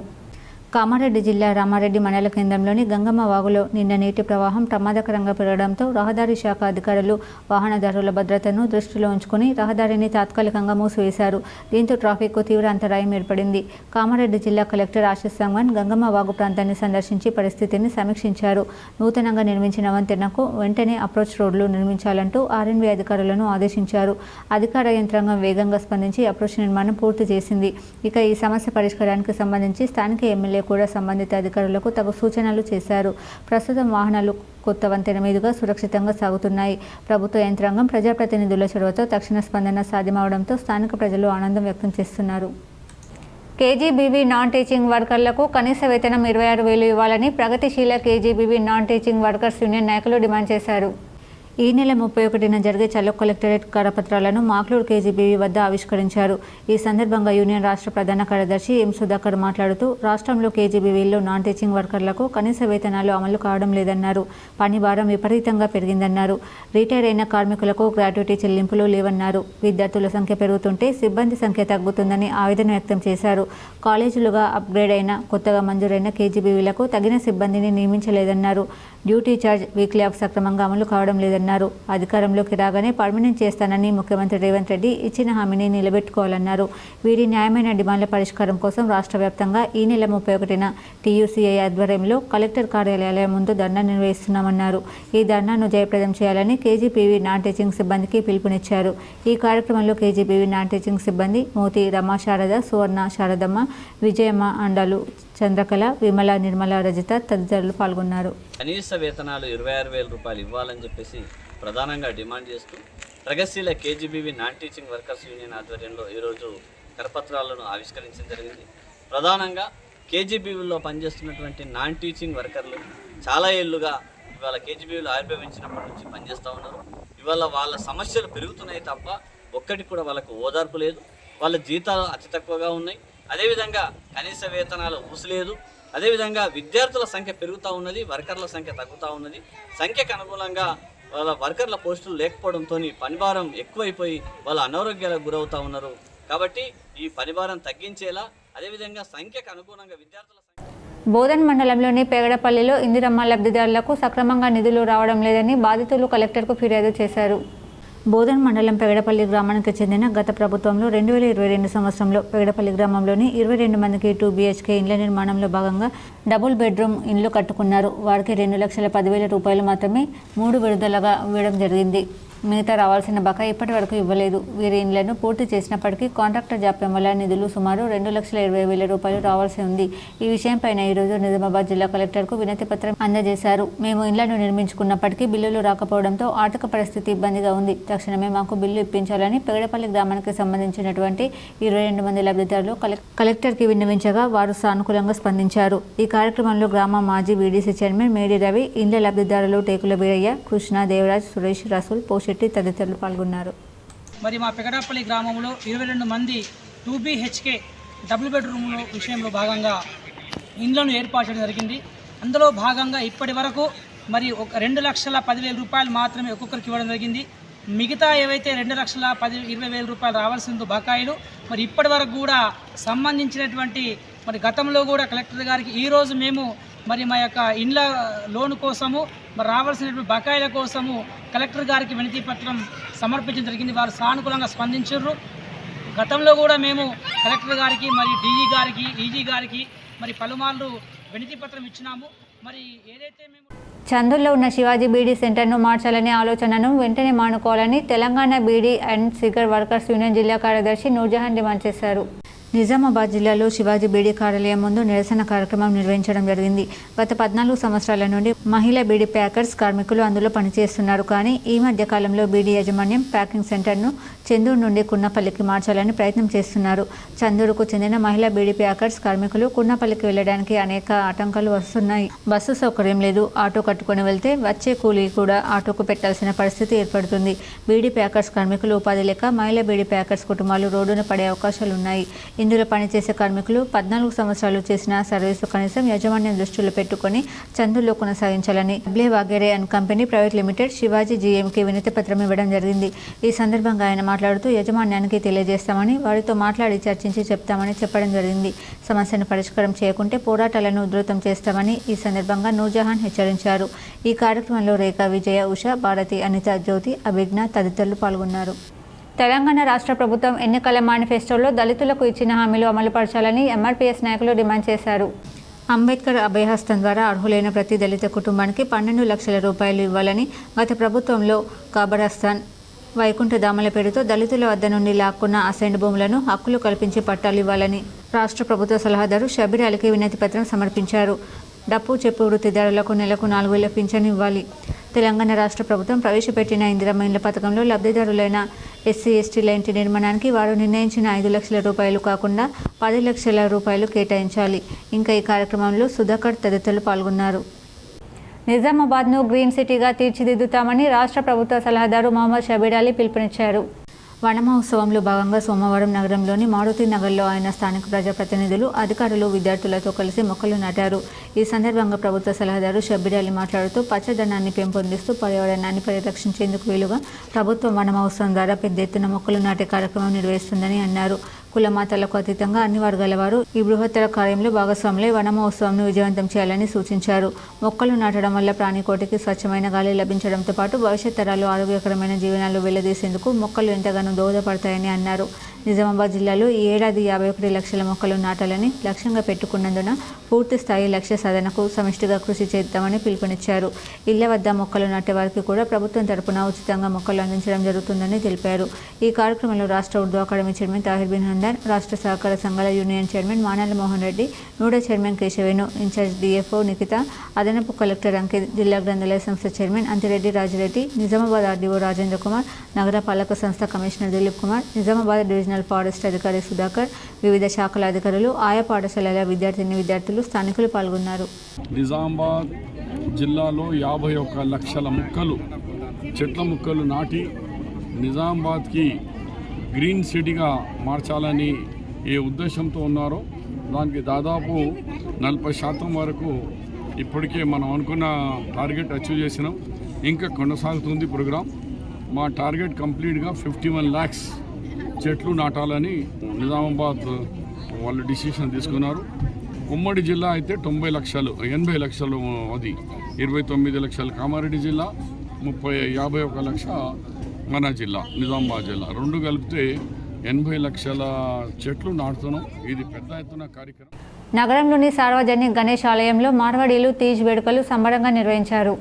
కామారెడ్డి జిల్లా రామారెడ్డి మండల కేంద్రంలోని గంగమ్మ వాగులో నిన్న నీటి ప్రవాహం ప్రమాదకరంగా పెరగడంతో రహదారి శాఖ అధికారులు వాహనదారుల భద్రతను దృష్టిలో ఉంచుకుని రహదారిని తాత్కాలికంగా మూసివేశారు. దీంతో ట్రాఫిక్కు తీవ్ర అంతరాయం ఏర్పడింది. కామారెడ్డి జిల్లా కలెక్టర్ ఆశీష్ సంగన్ గంగమ్మ వాగు ప్రాంతాన్ని సందర్శించి పరిస్థితిని సమీక్షించారు. నూతనంగా నిర్మించిన వంతెనకు వెంటనే అప్రోచ్ రోడ్లు నిర్మించాలంటూ ఆర్ఎన్బి అధికారులను ఆదేశించారు. అధికార యంత్రాంగం వేగంగా స్పందించి అప్రోచ్ నిర్మాణం పూర్తి చేసింది. ఇక ఈ సమస్య పరిష్కారానికి సంబంధించి స్థానిక ఎమ్మెల్యే ఎమ్మెల్యే కూడా సంబంధిత అధికారులకు తగు సూచనలు చేశారు. ప్రస్తుతం వాహనాలు కొత్త వంతెన మీదుగా సురక్షితంగా సాగుతున్నాయి. ప్రభుత్వ యంత్రాంగం, ప్రజాప్రతినిధుల చొరవతో తక్షణ స్పందన సాధ్యమవడంతో స్థానిక ప్రజలు ఆనందం వ్యక్తం చేస్తున్నారు. కేజీబీవీ నాన్ టీచింగ్ వర్కర్లకు కనీస వేతనం 26,000 ఇవ్వాలని ప్రగతిశీల KGBV non teaching workers union నాయకులు డిమాండ్ చేశారు. ఈ నెల 31న జరిగే చలో కలెక్టరేట్ కరపత్రాలను మాక్లూరు కేజీబీవీ వద్ద ఆవిష్కరించారు. ఈ సందర్భంగా యూనియన్ రాష్ట్ర ప్రధాన కార్యదర్శి ఎం సుధాకర్ మాట్లాడుతూ రాష్ట్రంలో కేజీబీవీల్లో నాన్ టీచింగ్ వర్కర్లకు కనీస వేతనాలు అమలు కావడం లేదన్నారు. పని భారం విపరీతంగా పెరిగిందన్నారు. రిటైర్ అయిన కార్మికులకు గ్రాట్యుటీ చెల్లింపులు లేవన్నారు. విద్యార్థుల సంఖ్య పెరుగుతుంటే సిబ్బంది సంఖ్య తగ్గుతుందని ఆవేదన వ్యక్తం చేశారు. కాలేజీలుగా అప్గ్రేడ్ అయిన కొత్తగా మంజూరైన కేజీబీవీలకు తగిన సిబ్బందిని నియమించలేదన్నారు. డ్యూటీ ఛార్జ్, వీక్లీ ఆఫ్ సక్రమంగా అమలు కావడం లేదన్నారు. అధికారంలోకి రాగానే పర్మనెంట్ చేస్తానని ముఖ్యమంత్రి రేవంత్ రెడ్డి ఇచ్చిన హామీని నిలబెట్టుకోవాలన్నారు. వీరి న్యాయమైన డిమాండ్ల పరిష్కారం కోసం రాష్ట్ర వ్యాప్తంగా ఈ నెల 31న టీయూసీఐ ఆధ్వర్యంలో కలెక్టర్ కార్యాలయాల ముందు ధర్నా నిర్వహిస్తున్నామన్నారు. ఈ ధర్నాను జయప్రదం చేయాలని కేజీబీవీ నాన్ టీచింగ్ సిబ్బందికి పిలుపునిచ్చారు. ఈ కార్యక్రమంలో కేజీబీవీ నాన్ టీచింగ్ సిబ్బంది మోతి, రమా శారద, సువర్ణ, శారదమ్మ, విజయమ్మ, అండాలు, చంద్రకళ, విమల, నిర్మల, రజిత తదితరులు పాల్గొన్నారు. కనీస వేతనాలు 26,000 రూపాయలు ఇవ్వాలని చెప్పేసి ప్రధానంగా డిమాండ్ చేస్తూ ప్రగతిశీల KGBV non teaching workers union ఆధ్వర్యంలో ఈరోజు కరపత్రాలను ఆవిష్కరించడం జరిగింది. ప్రధానంగా కేజీబీవీలో పనిచేస్తున్నటువంటి నాన్ టీచింగ్ వర్కర్లు చాలా ఏళ్లుగా ఇవాళ కేజీబీవీలో ఆవిర్భవించినప్పటి నుంచి పనిచేస్తూ ఉన్నారు. ఇవాళ వాళ్ళ సమస్యలు పెరుగుతున్నాయి తప్ప ఒక్కటి కూడా వాళ్ళకు ఓదార్పు లేదు. వాళ్ళ జీతాలు అతి తక్కువగా ఉన్నాయి. అదేవిధంగా కనీస వేతనాలు ఊసలేదు. అదేవిధంగా విద్యార్థుల సంఖ్య పెరుగుతూ ఉన్నది, వర్కర్ల సంఖ్య తగ్గుతూ ఉన్నది. సంఖ్యకు అనుగుణంగా వాళ్ళ వర్కర్ల పోస్టులు లేకపోవడంతో పనిభారం ఎక్కువైపోయి వాళ్ళ అనారోగ్యాలకు గురవుతూ ఉన్నారు. కాబట్టి ఈ పనిభారం తగ్గించేలా అదేవిధంగా సంఖ్యకు అనుగుణంగా విద్యార్థుల బోధన్ మండలంలోని పేగడపల్లిలో ఇందిరమ్మ లబ్ధిదారులకు సక్రమంగా నిధులు రావడం లేదని బాధితులు కలెక్టర్కు ఫిర్యాదు చేశారు. బోధన్ మండలం పెగడపల్లి గ్రామానికి చెందిన గత ప్రభుత్వంలో 2022 సంవత్సరంలో పెగడపల్లి గ్రామంలోని 22 మందికి 2 BHK ఇండ్ల నిర్మాణంలో భాగంగా డబుల్ బెడ్రూమ్ ఇండ్లు కట్టుకున్నారు. వారికి 2,10,000 రూపాయలు మాత్రమే 3 విడుదలగా ఇవ్వడం జరిగింది. మిగతా రావాల్సిన బకాయి ఇప్పటి వరకు ఇవ్వలేదు. వీరి ఇండ్లను పూర్తి చేసినప్పటికీ కాంట్రాక్టర్ జాప్యం వల్ల నిధులు సుమారు 2,20,000 రూపాయలు రావాల్సి ఉంది. ఈ విషయంపైన ఈరోజు నిజామాబాద్ జిల్లా కలెక్టర్కు వినతి పత్రం అందజేశారు. మేము ఇండ్లను నిర్మించుకున్నప్పటికీ బిల్లులు రాకపోవడంతో ఆర్థిక పరిస్థితి ఇబ్బందిగా ఉంది. తక్షణమే మాకు బిల్లు ఇప్పించాలని పెగడపల్లి గ్రామానికి సంబంధించినటువంటి 22 మంది లబ్ధిదారులు కలెక్టర్కి విన్నవించగా వారు సానుకూలంగా స్పందించారు. ఈ కార్యక్రమంలో గ్రామ మాజీ వీడీసీ చైర్మన్ మేడి రవి, ఇండ్ల లబ్ధిదారులు టేకుల వీరయ్య, కృష్ణ, దేవరాజ్, సురేష్, రసూల్, పోషెట్టి తదితరులు పాల్గొన్నారు. మరి మా పెగడపల్లి గ్రామంలో 22 మంది 2 BHK డబుల్ బెడ్రూమ్ల విషయంలో భాగంగా ఇండ్లను ఏర్పాటు చేయడం జరిగింది. అందులో భాగంగా ఇప్పటి వరకు మరి 2,10,000 రూపాయలు మాత్రమే ఒక్కొక్కరికి ఇవ్వడం జరిగింది. మిగతా ఏవైతే 2,20,000 రూపాయలు రావాల్సిందో బకాయిలు మరి ఇప్పటి వరకు కూడా సంబంధించినటువంటి మరి గతంలో కూడా కలెక్టర్ గారికి ఈరోజు మేము మరి మా యొక్క ఇండ్ల లోను కోసము మరి రావాల్సినటువంటి బకాయిల కోసము కలెక్టర్ గారికి వినతి పత్రం సమర్పించడం జరిగింది. వారు సానుకూలంగా స్పందించారు. గతంలో కూడా మేము కలెక్టర్ గారికి మరి DE గారికి, EG గారికి మరి పలుమార్లు వినతి పత్రం ఇచ్చినాము. మరి ఏదైతే మేము చందూరులో ఉన్న శివాజీ బీడీ సెంటర్ను మార్చాలనే ఆలోచనను వెంటనే మానుకోవాలని Telangana beedi and cigar workers union జిల్లా కార్యదర్శి నూర్జహాన్ డిమాండ్ చేశారు. నిజామాబాద్ జిల్లాలో శివాజీ బీడీ కార్యాలయం ముందు నిరసన కార్యక్రమం నిర్వహించడం జరిగింది. గత 14 సంవత్సరాల నుండి మహిళా బీడీ ప్యాకర్స్ కార్మికులు అందులో పనిచేస్తున్నారు. కానీ ఈ మధ్య కాలంలో బీడీ యాజమాన్యం ప్యాకింగ్ సెంటర్ను చందూరు నుండి కున్నపల్లికి మార్చాలని ప్రయత్నం చేస్తున్నారు. చందూరుకు చెందిన మహిళా బీడీ ప్యాకర్స్ కార్మికులు కున్నపల్లికి వెళ్లడానికి అనేక ఆటంకాలు వస్తున్నాయి. బస్సు సౌకర్యం లేదు. ఆటో కట్టుకుని వెళ్తే వచ్చే కూలీ కూడా ఆటోకు పెట్టాల్సిన పరిస్థితి ఏర్పడుతుంది. బీడీ ప్యాకర్స్ కార్మికులు ఉపాధి లేక మహిళా బీడీ ప్యాకర్స్ కుటుంబాలు రోడ్డున పడే అవకాశాలున్నాయి. ఇందులో పనిచేసే కార్మికులు 14 సంవత్సరాలు చేసిన సర్వీసు కనీసం యాజమాన్యం దృష్టిలో పెట్టుకుని చందూరులో కొనసాగించాలని బ్లే వాగేరే and company private limited Shivaji GMకి వినతి పత్రం ఇవ్వడం జరిగింది. ఈ సందర్భంగా ఆయన మాట్లాడుతూ యాజమాన్యానికి తెలియజేస్తామని, వారితో మాట్లాడి చర్చించి చెప్తామని చెప్పడం జరిగింది. సమస్యను పరిష్కారం చేయకుంటే పోరాటాలను ఉధృతం చేస్తామని ఈ సందర్భంగా నూర్జహాన్ హెచ్చరించారు. ఈ కార్యక్రమంలో రేఖ, విజయ, ఉష, భారతి, అనిత, జ్యోతి, అభిజ్ఞ తదితరులు పాల్గొన్నారు. తెలంగాణ రాష్ట్ర ప్రభుత్వం ఎన్నికల మేనిఫెస్టోలో దళితులకు ఇచ్చిన హామీలు అమలుపరచాలని MRPS నాయకులు డిమాండ్ చేశారు. అంబేద్కర్ అభయహస్తం ద్వారా అర్హులైన ప్రతి దళిత కుటుంబానికి 12 లక్షల రూపాయలు ఇవ్వాలని గత ప్రభుత్వంలో ఖబరస్థాన్ వైకుంఠధామల పేరుతో దళితుల వద్ద నుండి లాక్కున్న అసైన్డ్ భూములను హక్కులు కల్పించి పట్టాలు ఇవ్వాలని రాష్ట్ర ప్రభుత్వ సలహాదారు షబీర్ అలీకి వినతి పత్రం సమర్పించారు. డప్పు చెప్పు వృత్తిదారులకు నెలకు 4,000 పింఛను ఇవ్వాలి. తెలంగాణ రాష్ట్ర ప్రభుత్వం ప్రవేశపెట్టిన ఇందిరమ్మ ఇండ్ల పథకంలో లబ్ధిదారులైన ఎస్సీ ఎస్టీల ఇంటి నిర్మాణానికి వారు నిర్ణయించిన 5 లక్షల రూపాయలు కాకుండా 10 లక్షల రూపాయలు కేటాయించాలి. ఇంకా ఈ కార్యక్రమంలో సుధాకర్ తదితరులు పాల్గొన్నారు. నిజామాబాద్ను గ్రీన్ సిటీగా తీర్చిదిద్దుతామని రాష్ట్ర ప్రభుత్వ సలహాదారు మొహమ్మద్ షబీర్ అలీ పిలుపునిచ్చారు. వన మహోత్సవంలో భాగంగా సోమవారం నగరంలోని మారుతి నగర్లో ఆయన స్థానిక ప్రజాప్రతినిధులు, అధికారులు, విద్యార్థులతో కలిసి మొక్కలు నాటారు. ఈ సందర్భంగా ప్రభుత్వ సలహాదారు షబీర్ అలీ మాట్లాడుతూ పచ్చదనాన్ని పెంపొందిస్తూ పర్యావరణాన్ని పరిరక్షించేందుకు వీలుగా ప్రభుత్వం వన మహోత్సవం ద్వారా పెద్ద ఎత్తున మొక్కలు నాటే కార్యక్రమం నిర్వహిస్తుందని అన్నారు. కులమాతలకు అతీతంగా అన్ని వర్గాల వారు ఈ బృహత్తర కార్యంలో భాగస్వాములై వన మహోత్సవంను విజయవంతం చేయాలని సూచించారు. మొక్కలు నాటడం వల్ల ప్రాణికోటికి స్వచ్ఛమైన గాలి లభించడంతో పాటు భవిష్యత్ తరాలు ఆరోగ్యకరమైన జీవనాలు వెళ్లదీసేందుకు మొక్కలు ఎంతగానో దోహదపడతాయని అన్నారు. నిజామాబాద్ జిల్లాలో ఈ ఏడాది 51 లక్షల మొక్కలు నాటాలని లక్ష్యంగా పెట్టుకున్నందున పూర్తి స్థాయి లక్ష్య సాధనకు సమిష్టిగా కృషి చేద్దామని పిలుపునిచ్చారు. ఇళ్ల వద్ద మొక్కలు నాటే వారికి కూడా ప్రభుత్వం తరపున ఉచితంగా మొక్కలు అందించడం జరుగుతుందని తెలిపారు. ఈ కార్యక్రమంలో రాష్ట్ర ఉర్దూ అకాడమీ చైర్మన్ తాహిర్ బిన్ హందాన్, రాష్ట్ర సహకార సంఘాల union chairman Manala Mohan Reddy, NUDA chairman Keshavenu, in charge DFO Nikhita, అదనపు కలెక్టర్ అంకిత్, జిల్లా గ్రంథాలయ సంస్థ చైర్మన్ అంతిరెడ్డి రాజిరెడ్డి, నిజామాబాద్ ఆర్డీఓ రాజేంద్ర కుమార్, నగర పాలక సంస్థ commissioner Dilip Kumar, Nizamabad divisional forest అధికారి సుధాకర్, వివిధ శాఖల అధికారులు, ఆయా పాఠశాలల విద్యార్థులు స్థానికులు పాల్గొన్నారు. నిజామాబాద్ జిల్లాలో 51 లక్షల చెట్ల ముక్కలు నాటి నిజామాబాద్కి గ్రీన్ సిటీగా మార్చాలని ఏ ఉద్దేశంతో ఉన్నారో దానికి దాదాపు 40% వరకు ఇప్పటికే మనం అనుకున్న టార్గెట్ అచీవ్ చేసినాం. ఇంకా కొనసాగుతుంది ప్రోగ్రాం. మా టార్గెట్ కంప్లీట్గా 51 lakhs చెట్లు నాటాలని నిజామాబాద్ వాళ్ళు డిసిషన్ తీసుకున్నారు. ఉమ్మడి జిల్లా అయితే 80 లక్షలు, అది 29 లక్షలు కామారెడ్డి జిల్లా, 51 లక్ష మన జిల్లా నిజామాబాద్ జిల్లా, రెండు కలిపితే 80 లక్షల చెట్లు నాటుతున్నాం. ఇది పెద్ద ఎత్తున కార్యక్రమం. నగరంలోని సార్వజనిక గణేష్ ఆలయంలో మార్వాడీలు తీజ్ వేడుకలు సంబరంగా నిర్వహించారు.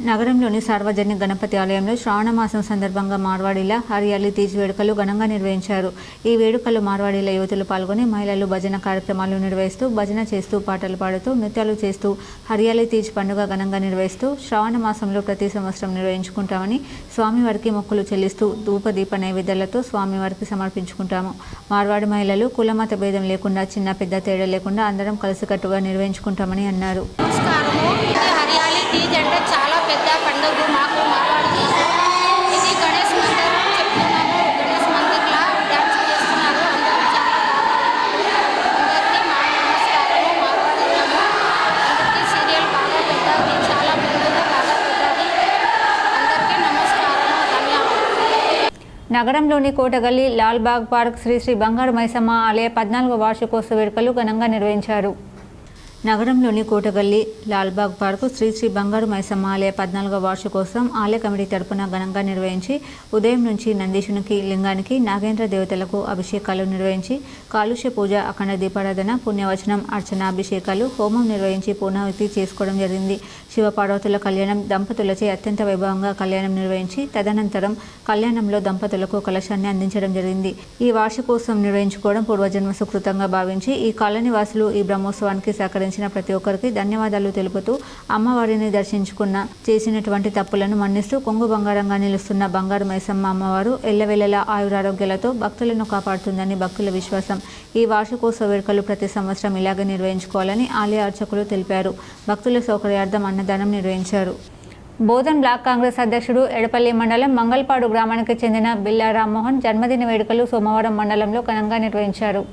నగరంలోని సార్వజనిక గణపతి ఆలయంలో శ్రావణ మాసం సందర్భంగా మార్వాడీల హరియాలి తీజ్ వేడుకలు ఘనంగా నిర్వహించారు. ఈ వేడుకల్లో మార్వాడీల యువతులు పాల్గొని మహిళలు భజన కార్యక్రమాలు నిర్వహిస్తూ భజన చేస్తూ పాటలు పాడుతూ నృత్యాలు చేస్తూ హరియాలి తీజ్ పండుగ ఘనంగా నిర్వహిస్తూ శ్రావణ మాసంలో ప్రతి సంవత్సరం నిర్వహించుకుంటామని స్వామివారికి మొక్కులు చెల్లిస్తూ ధూపదీప నైవేద్యాలతో స్వామివారికి సమర్పించుకుంటాము. మార్వాడి మహిళలు కులమత భేదం లేకుండా చిన్న పెద్ద తేడా లేకుండా అందరం కలిసికట్టుగా నిర్వహించుకుంటామని అన్నారు. చాలా పెద్ద పండుగ మాకు మార్వాడికి. ఇది గణేష్ మందిర్ చెప్తున్నాము. గణేష్ మందిర్లా డ్యాన్స్ చేస్తున్నారు. అందరూ చాలా అందరికీ మా నమస్కారము. మార్వాడిలము అందరికీ సీరియల్ బాగా పెద్దది, చాలా ముందుగా బాగా పెద్దది. అందరికీ నమస్కారము, ధన్యవాదాలు. నగరంలోని కోటగల్లి, లాల్బాగ్ పార్క్ శ్రీ శ్రీ బంగారు మైసమ్మ ఆలయ 14వ వార్షికోత్సవ వేడుకలు ఘనంగా నిర్వహించారు. నగరంలోని కోటగల్లి, లాల్బాగ్ పార్కు శ్రీ శ్రీ బంగారు మైసమ్మ ఆలయ 14వ వార్షికోత్సవం ఆలయ కమిటీ తరపున ఘనంగా నిర్వహించి ఉదయం నుంచి నందీశునికి లింగానికి నాగేంద్ర దేవతలకు అభిషేకాలు నిర్వహించి కాలుష్య పూజ, అఖండ దీపారాధన, పుణ్యవచనం, అర్చన, అభిషేకాలు, హోమం నిర్వహించి పూర్ణాహుతి చేసుకోవడం జరిగింది. శివపార్వతుల కళ్యాణం దంపతులచే అత్యంత వైభవంగా కళ్యాణం నిర్వహించి తదనంతరం కళ్యాణంలో దంపతులకు కలశాన్ని అందించడం జరిగింది. ఈ వార్షికోత్సవం నిర్వహించుకోవడం పూర్వజన్మ సుకృతంగా భావించి ఈ కాలనీ వాసులు ఈ బ్రహ్మోత్సవానికి సహకరించిన ప్రతి ఒక్కరికి ధన్యవాదాలు తెలుపుతూ అమ్మవారిని దర్శించుకున్న చేసినటువంటి తప్పులను మన్నిస్తూ కొంగు బంగారంగా నిలుస్తున్న బంగారు మైసమ్మ అమ్మవారు ఎల్లవేళలా ఆయురారోగ్యాలతో భక్తులను కాపాడుతుందని భక్తుల విశ్వాసం. ఈ వార్షికోత్సవ వేడుకలు ప్రతి సంవత్సరం ఇలాగే నిర్వహించుకోవాలని ఆలయ అర్చకులు తెలిపారు. భక్తుల సౌకర్యార్థం అన్నదానం నిర్వహించారు. బోధన్ బ్లాక్ కాంగ్రెస్ అధ్యక్షుడు ఎడపల్లి మండలం మంగళపాడు గ్రామానికి చెందిన బిల్లా రామ్మోహన్ జన్మదిన వేడుకలు సోమవారం మండలంలో ఘనంగా నిర్వహించారు.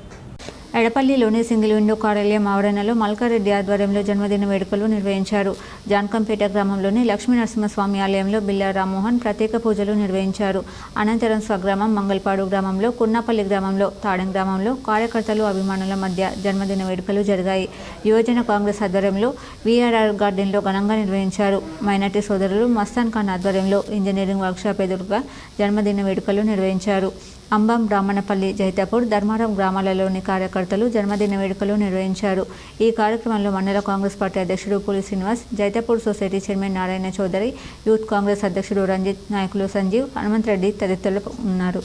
ఎడపల్లిలోని సింగిల్ విండో కార్యాలయం ఆవరణలో మల్కారెడ్డి ఆధ్వర్యంలో జన్మదిన వేడుకలు నిర్వహించారు. జాన్కంపేట గ్రామంలోని లక్ష్మీనరసింహస్వామి ఆలయంలో బిల్లా రామ్మోహన్ ప్రత్యేక పూజలు నిర్వహించారు. అనంతరం స్వగ్రామం మంగళపాడు గ్రామంలో, కున్నపల్లి గ్రామంలో, తాడెం గ్రామంలో కార్యకర్తలు, అభిమానుల మధ్య జన్మదిన వేడుకలు జరిగాయి. యువజన కాంగ్రెస్ ఆధ్వర్యంలో వీఆర్ఆర్ గార్డెన్లో ఘనంగా నిర్వహించారు. మైనార్టీ సోదరులు మస్తాన్ ఖాన్ ఆధ్వర్యంలో ఇంజనీరింగ్ వర్క్షాప్ ఎదురుగా జన్మదిన వేడుకలు నిర్వహించారు. అంబం, బ్రాహ్మణపల్లి, జైతాపూర్, ధర్మారం గ్రామాలలోని కార్యకర్తలు జన్మదిన వేడుకలు నిర్వహించారు. ఈ కార్యక్రమంలో మండల కాంగ్రెస్ పార్టీ అధ్యక్షుడు Puli Srinivas, Jaitapur society chairman Narayana Chowdary, youth Congress అధ్యక్షుడు రంజిత్, నాయకులు సంజీవ్, హనుమంతరెడ్డి తదితరులు ఉన్నారు.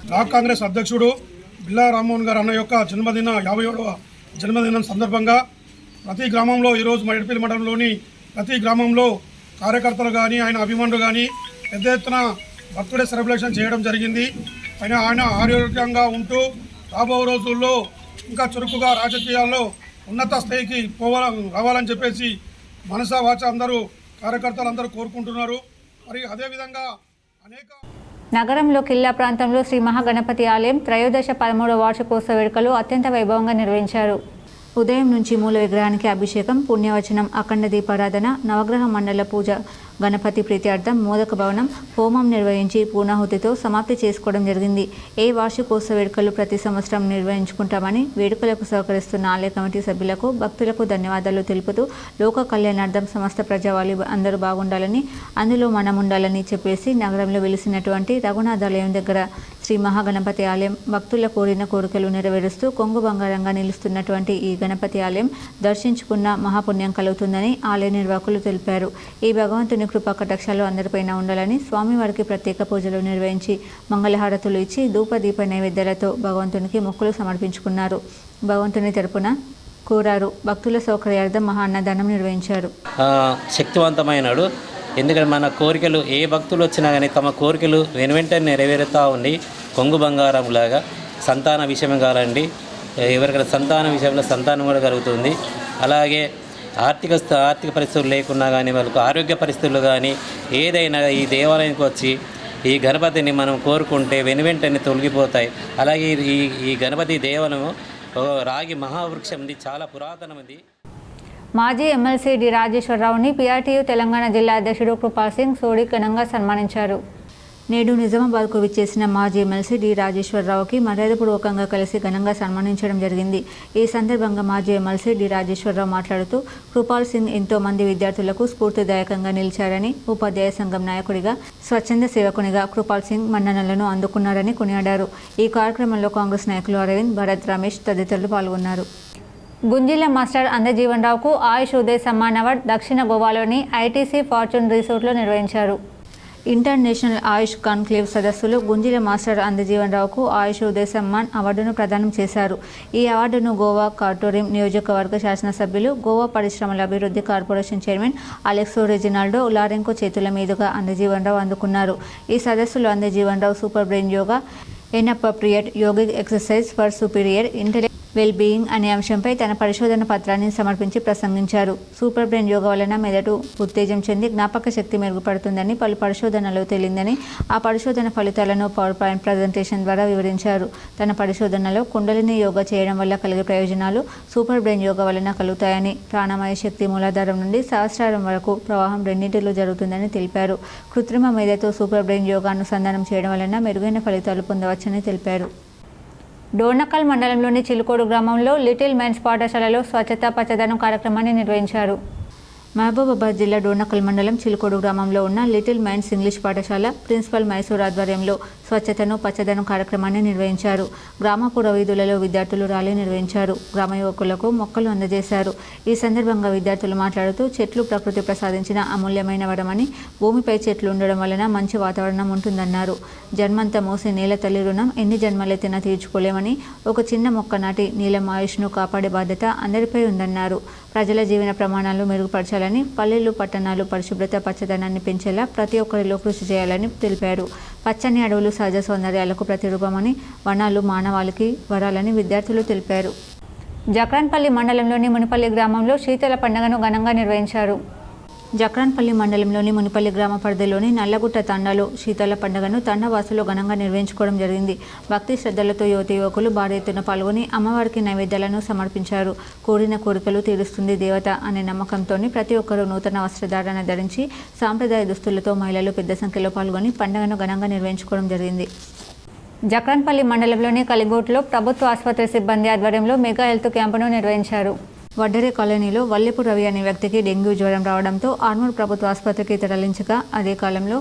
బ్లాక్ కాంగ్రెస్ అధ్యక్షుడు బిల్లా రామ్మోహన్ గారు అన్న యొక్క 57వ జన్మదినం సందర్భంగా ప్రతి గ్రామంలో ఈరోజు మైడిపల్లి మండలంలోని ప్రతి గ్రామంలో కార్యకర్తలు కానీ ఆయన అభిమానులు కానీ పెద్ద ఎత్తున బర్త్డే సెలబ్రేషన్ చేయడం జరిగింది. ఆయన ఆరోగ్యంగా ఉంటూ రాబో రోజుల్లో ఇంకా చురుకుగా రాజకీయాల్లో ఉన్నత స్థాయికి రావాలని చెప్పేసి మనసా వాచ అందరూ కార్యకర్తలు అందరూ కోరుకుంటున్నారు. మరి అదేవిధంగా అనేక నగరంలో కిల్లా ప్రాంతంలో శ్రీ మహాగణపతి ఆలయం త్రయోదశ 13వ వార్షికోత్సవ వేడుకలు అత్యంత వైభవంగా నిర్వహించారు. ఉదయం నుంచి మూల విగ్రహానికి అభిషేకం, పుణ్యవచనం, అఖండ దీపారాధన, నవగ్రహ మండల పూజ, గణపతి ప్రీత్యార్థం మోదక భవనం, హోమం నిర్వహించి పూర్ణాహుతితో సమాప్తి చేసుకోవడం జరిగింది. ఏ వార్షికోత్సవ వేడుకలు ప్రతి సంవత్సరం నిర్వహించుకుంటామని వేడుకలకు సహకరిస్తున్న ఆలయ కమిటీ సభ్యులకు, భక్తులకు ధన్యవాదాలు తెలుపుతూ లోక కళ్యాణార్థం సమస్త ప్రజావాలి అందరూ బాగుండాలని, అందులో మనం ఉండాలని చెప్పేసి నగరంలో వెలిసినటువంటి రఘునాథాలయం దగ్గర శ్రీ మహాగణపతి ఆలయం భక్తుల కోరిన కోరికలు నెరవేరుస్తూ కొంగు బంగారంగా నిలుస్తున్నటువంటి ఈ గణపతి ఆలయం దర్శించుకున్న మహాపుణ్యం కలుగుతుందని ఆలయ నిర్వాహకులు తెలిపారు. ఈ భగవంతుని కృపా కటాక్షాలు అందరిపైన ఉండాలని స్వామివారికి ప్రత్యేక పూజలు నిర్వహించి మంగళహారతులు ఇచ్చి ధూపదీప నైవేద్యాలతో భగవంతునికి మొక్కులు సమర్పించుకున్నారు. భగవంతుని తరపున కోరారు. భక్తుల సౌకర్యార్థం మహా అన్నదానం నిర్వహించారు. శక్తివంతమైనడు. ఎందుకంటే మన కోరికలు ఏ భక్తులు వచ్చినా కానీ తమ కోరికలు వెనువెంటనే నెరవేరుతూ ఉండి కొంగు బంగారంలాగా సంతాన విషయం కాలండి, ఎవరికైనా సంతాన విషయంలో సంతానం కూడా కలుగుతుంది. అలాగే ఆర్థిక పరిస్థితులు లేకున్నా కానీ వాళ్ళకు ఆరోగ్య పరిస్థితులు కానీ ఏదైనా ఈ దేవాలయానికి వచ్చి ఈ గణపతిని మనం కోరుకుంటే వెనువెంటనే తొలగిపోతాయి. అలాగే ఈ గణపతి దేవాలయం రాగి మహావృక్షం ఉంది, చాలా పురాతనమైంది. మాజీ ఎమ్మెల్సీ డి రాజేశ్వరరావుని పీఆర్టీయూ తెలంగాణ జిల్లా అధ్యక్షుడు కృపాల్ సింగ్ సోడి ఘనంగా సన్మానించారు. నేడు నిజామాబాద్కు విచ్చేసిన మాజీ ఎమ్మెల్సీ డి రాజేశ్వరరావుకి మర్యాదపూర్వకంగా కలిసి ఘనంగా సన్మానించడం జరిగింది. ఈ సందర్భంగా మాజీ ఎమ్మెల్సీ డి రాజేశ్వరరావు మాట్లాడుతూ కృపాల్ సింగ్ ఎంతో మంది విద్యార్థులకు స్ఫూర్తిదాయకంగా నిలిచారని, ఉపాధ్యాయ సంఘం నాయకుడిగా, స్వచ్ఛంద సేవకునిగా కృపాల్ సింగ్ మన్ననలను అందుకున్నారని కొనియాడారు. ఈ కార్యక్రమంలో కాంగ్రెస్ నాయకులు అరవింద్, భరత్, రమేష్ తదితరులు పాల్గొన్నారు. గుంజిల మాస్టర్ అందజీవన్ రావుకు ఆయుష్ ఉదయ్ సమ్మాన్ అవార్డు దక్షిణ గోవాలోని ఐటీసీ ఫార్చ్యూన్ రిసార్ట్లో నిర్వహించారు. ఇంటర్నేషనల్ ఆయుష్ కాన్క్లేవ్ సదస్సులో గుంజిల మాస్టర్ అందజీవన్ రావుకు ఆయుష్ ఉదయ్ సమ్మాన్ అవార్డును ప్రదానం చేశారు. ఈ అవార్డును గోవా కార్టోరియం నియోజకవర్గ శాసనసభ్యులు, గోవా పరిశ్రమల అభివృద్ధి కార్పొరేషన్ చైర్మన్ అలెక్సో రెజినాల్డో లారెంకో చేతుల మీదుగా అందజీవన్ రావు అందుకున్నారు. ఈ సదస్సులో Andajeevan Rao super brain yoga, inappropriate yogic exercise for superior intellect well being అనే అంశంపై తన పరిశోధన పత్రాన్ని సమర్పించి ప్రసంగించారు. సూపర్ బ్రెయిన్ యోగా వలన మెదడు ఉత్తేజం చెంది జ్ఞాపక శక్తి మెరుగుపడుతుందని పలు పరిశోధనలు తేలిందని, ఆ పరిశోధన ఫలితాలను పవర్ పాయింట్ ప్రజెంటేషన్ ద్వారా వివరించారు. తన పరిశోధనలో కుండలిని యోగా చేయడం వల్ల కలిగే ప్రయోజనాలు సూపర్ బ్రెయిన్ యోగా వలన కలుగుతాయని, ప్రాణమయ శక్తి మూలాధారం నుండి సహస్రారం వరకు ప్రవాహం రెండింటిలో జరుగుతుందని తెలిపారు. కృత్రిమ మేధతో సూపర్ బ్రెయిన్ యోగా అనుసంధానం చేయడం వలన మెరుగైన ఫలితాలు పొందవచ్చని తెలిపారు. డోర్నకల్ మండలంలోని చిలుకోడు గ్రామంలో లిటిల్ మైన్స్ పాఠశాలలో స్వచ్ఛత పచ్చదనం కార్యక్రమాన్ని నిర్వహించారు. మహబూబాబాద్ జిల్లా డోర్నకల్ మండలం చిలుకోడు గ్రామంలో ఉన్న లిటిల్ మైన్స్ ఇంగ్లీష్ పాఠశాల ప్రిన్సిపల్ మైసూర్ ఆధ్వర్యంలో స్వచ్ఛతను పచ్చదనం కార్యక్రమాన్ని నిర్వహించారు. గ్రామ పుర వీధులలో విద్యార్థులు ర్యాలీ నిర్వహించారు. గ్రామ యువకులకు మొక్కలు అందజేశారు. ఈ సందర్భంగా విద్యార్థులు మాట్లాడుతూ చెట్లు ప్రకృతి ప్రసాదించిన అమూల్యమైన వరమని, భూమిపై చెట్లు ఉండడం వలన మంచి వాతావరణం ఉంటుందన్నారు. జన్మంతా మోసే నేల తల్లి రుణం ఎన్ని జన్మలెత్తినా తీర్చుకోలేమని, ఒక చిన్న మొక్క నాటి నీలం ఆయుష్ను కాపాడే బాధ్యత అందరిపై ఉందన్నారు. ప్రజల జీవన ప్రమాణాలు మెరుగుపరచాలని, పల్లెలు పట్టణాలు పరిశుభ్రత పచ్చదనాన్ని పెంచేలా ప్రతి ఒక్కరిలో కృషి చేయాలని తెలిపారు. పచ్చని అడవులు సహజ సౌందర్యాలకు ప్రతిరూపమని, వనాలు మానవాళికి వరాలని విద్యార్థులు తెలిపారు. జక్రాన్పల్లి మండలంలోని మునిపల్లి గ్రామంలో శీతల పండుగను ఘనంగా నిర్వహించారు. జక్రాన్పల్లి మండలంలోని మునిపల్లి గ్రామ పరిధిలోని నల్లగుట్ట తండాలో శీతల పండుగను తండవాసులు ఘనంగా నిర్వహించుకోవడం జరిగింది. భక్తి శ్రద్ధలతో యువతి యువకులు భారీ ఎత్తున పాల్గొని అమ్మవారికి నైవేద్యాలను సమర్పించారు. కోరిన కోరికలు తీరుస్తుంది దేవత అనే నమ్మకంతోని ప్రతి ఒక్కరూ నూతన వస్త్రధారణ ధరించి సాంప్రదాయ దుస్తులతో మహిళలు పెద్ద సంఖ్యలో పాల్గొని పండుగను ఘనంగా నిర్వహించుకోవడం జరిగింది. జక్రాన్పల్లి మండలంలోని కలిగోట్లో ప్రభుత్వ ఆసుపత్రి సిబ్బంది ఆధ్వర్యంలో మెగా హెల్త్ క్యాంపును నిర్వహించారు. వడ్డరే కాలనీలో వల్లెపు రవి అనే వ్యక్తికి డెంగ్యూ జ్వరం రావడంతో ఆర్మూర్ ప్రభుత్వ ఆసుపత్రికి తరలించగా అదే కాలంలో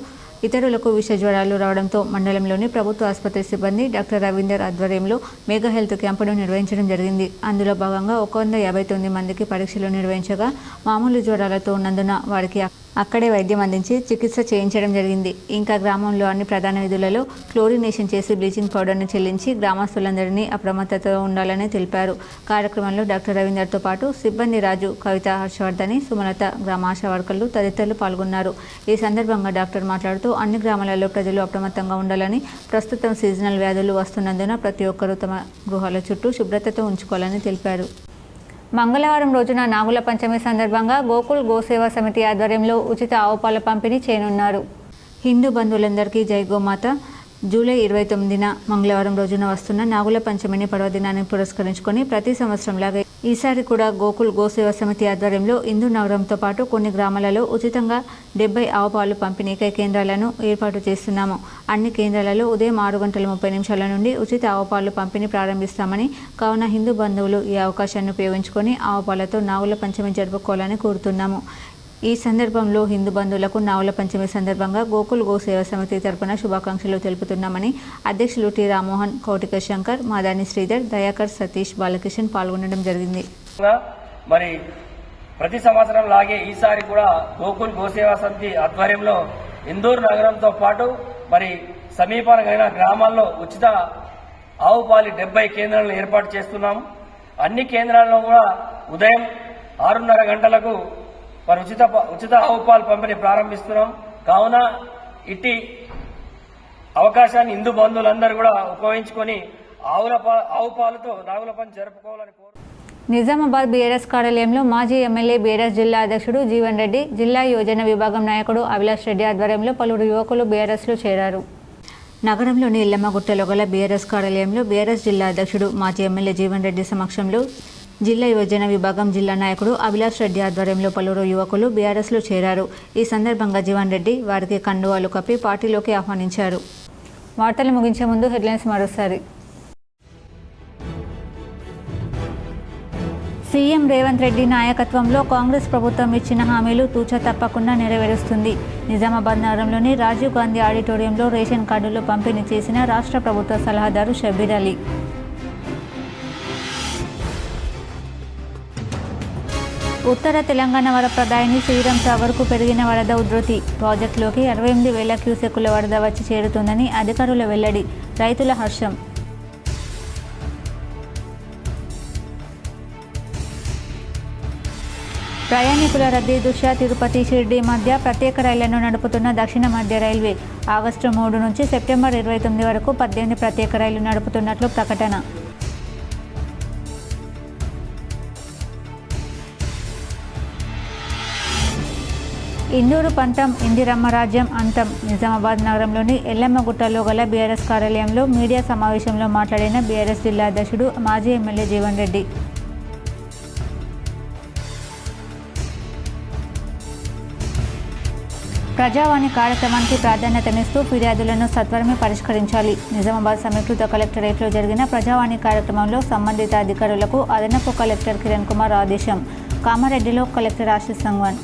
ఇతరులకు విష జ్వరాలు రావడంతో మండలంలోని ప్రభుత్వ ఆసుపత్రి సిబ్బంది డాక్టర్ రవీందర్ ఆధ్వర్యంలో మెగా హెల్త్ క్యాంపును నిర్వహించడం జరిగింది. అందులో భాగంగా 159 మందికి పరీక్షలు నిర్వహించగా మామూలు జ్వరాలతో ఉన్నందున వారికి అక్కడే వైద్యం అందించి చికిత్స చేయించడం జరిగింది. ఇంకా గ్రామంలో అన్ని ప్రధాన వీధులలో క్లోరినేషన్ చేసి బ్లీచింగ్ పౌడర్ను చెల్లించి గ్రామస్తులందరినీ అప్రమత్తతో ఉండాలని తెలిపారు. కార్యక్రమంలో డాక్టర్ రవీందర్తో పాటు సిబ్బంది రాజు, కవిత, హర్షవర్ధని, సుమలత, గ్రామ ఆశా వర్కర్లు తదితరులు పాల్గొన్నారు. ఈ సందర్భంగా డాక్టర్ మాట్లాడుతూ అన్ని గ్రామాలలో ప్రజలు అప్రమత్తంగా ఉండాలని, ప్రస్తుతం సీజనల్ వ్యాధులు వస్తున్నందున ప్రతి ఒక్కరూ తమ గృహాల చుట్టూ శుభ్రతతో ఉంచుకోవాలని తెలిపారు. మంగళవారం రోజున నాగుల పంచమి సందర్భంగా గోకుల్ గోసేవా సమితి ఆధ్వర్యంలో ఉచిత ఆవు పాల పంపిణీ చేయనున్నారు. హిందూ బంధువులందరికీ జై గోమాత. జూలై 29న మంగళవారం రోజున వస్తున్న నాగుల పంచమిని పర్వదినాన్ని పురస్కరించుకొని ప్రతి సంవత్సరంలాగా ఈసారి కూడా గోకుల్ గోసేవా సమితి ఆధ్వర్యంలో ఇందూ నగరంతో పాటు కొన్ని గ్రామాలలో ఉచితంగా 70 ఆవు పాలు పంపిణీకై కేంద్రాలను ఏర్పాటు చేస్తున్నాము. అన్ని కేంద్రాలలో ఉదయం 6:30 నుండి ఉచిత ఆవు పాలు పంపిణీ ప్రారంభిస్తామని, కావున హిందూ బంధువులు ఈ అవకాశాన్ని ఉపయోగించుకొని ఆవు పాలతో నాగుల పంచమి జరుపుకోవాలని కోరుతున్నాము. ఈ సందర్భంలో హిందూ బంధువులకు నాగుల పంచమి సందర్భంగా గోకుల్ గోసేవా సమితి తరపున శుభాకాంక్షలు తెలుపుతున్నామని అధ్యక్షులు టి రామ్మోహన్, కౌటిక శంకర్, మాదాని శ్రీధర్, దయాకర్, సతీష్, బాలకిషన్ పాల్గొనడం జరిగింది. మరి ప్రతి సంవత్సరం లాగే ఈసారి కూడా గోకుల్ గోసేవా సమితి ఆధ్వర్యంలో ఇందూరు నగరంతో పాటు మరి సమీపమైన గ్రామాల్లో ఉచిత ఆవు పాలి 70 కేంద్రాలను ఏర్పాటు చేస్తున్నాము. అన్ని కేంద్రాల్లో కూడా ఉదయం 6:30 గంటలకు మరి ఉచిత ఆవు పాలు పంపిణీ ప్రారంభిస్తున్నాం. కావున ఇట్టి అవకాశాన్ని హిందూ బంధువులందరూ కూడా ఉపయోగించుకొని ఆవు పాలతో నాగుల పంచమి జరుపుకోవాలని నిజామాబాద్ బీఆర్ఎస్ కార్యాలయంలో మాజీ ఎమ్మెల్యే బీఆర్ఎస్ జిల్లా అధ్యక్షుడు జీవన్ రెడ్డి, జిల్లా యోజన విభాగం నాయకుడు అభిలాష్ రెడ్డి ఆధ్వర్యంలో పలువురు యువకులు బీఆర్ఎస్లో చేరారు. నగరంలోని ఎల్లమ్మగుట్టలో గల బీఆర్ఎస్ కార్యాలయంలో బీఆర్ఎస్ జిల్లా అధ్యక్షుడు మాజీ ఎమ్మెల్యే జీవన్ రెడ్డి సమక్షంలో జిల్లా యోజన విభాగం జిల్లా నాయకుడు అభిలాష్ రెడ్డి ఆధ్వర్యంలో పలువురు యువకులు బీఆర్ఎస్లో చేరారు. ఈ సందర్భంగా జీవన్ రెడ్డి వారికి కండువాలు కప్పి పార్టీలోకి ఆహ్వానించారు. వార్తలు ముగించే ముందు హెడ్లైన్స్ మరోసారి. సీఎం రేవంత్ రెడ్డి నాయకత్వంలో కాంగ్రెస్ ప్రభుత్వం ఇచ్చిన హామీలు తూచా తప్పకుండా నెరవేరుస్తుంది. నిజామాబాద్ నగరంలోని రాజీవ్ గాంధీ ఆడిటోరియంలో రేషన్ కార్డులు పంపిణీ చేసిన రాష్ట్ర ప్రభుత్వ సలహాదారు షబ్బీర్ అలీ. ఉత్తర తెలంగాణ వరప్రదాయిని శ్రీరామ్ సాగర్కు పెరిగిన వరద ఉధృతి. ప్రాజెక్టులోకి 68,000 క్యూసెక్కుల వరద వచ్చి చేరుతుందని అధికారుల వెల్లడి. రైతుల హర్షం. ప్రయాణికుల రద్దీ దృష్ట్యా తిరుపతి, షిర్డీ మధ్య ప్రత్యేక రైళ్లను నడుపుతున్న దక్షిణ మధ్య రైల్వే ఆగస్టు 3 నుంచి సెప్టెంబర్ 29 వరకు 18 ప్రత్యేక రైళ్లు నడుపుతున్నట్లు ప్రకటన. ఇందూరు పంతం, ఇందిరమ్మ రాజ్యం అంతం. నిజామాబాద్ నగరంలోని ఎల్లమ్మగుట్టలో గల బీఆర్ఎస్ కార్యాలయంలో మీడియా సమావేశంలో మాట్లాడిన బీఆర్ఎస్ జిల్లా అధ్యక్షుడు మాజీ ఎమ్మెల్యే జీవన్ రెడ్డి. ప్రజావాణి కార్యక్రమానికి ప్రాధాన్యతనిస్తూ ఫిర్యాదులను సత్వరమే పరిష్కరించాలి. నిజామాబాద్ సమీకృత కలెక్టరేట్లో జరిగిన ప్రజావాణి కార్యక్రమంలో సంబంధిత అధికారులకు అదనపు కలెక్టర్ కిరణ్ కుమార్ ఆదేశం. కామారెడ్డిలో కలెక్టర్ ఆశీష్ సంగ్వాన్.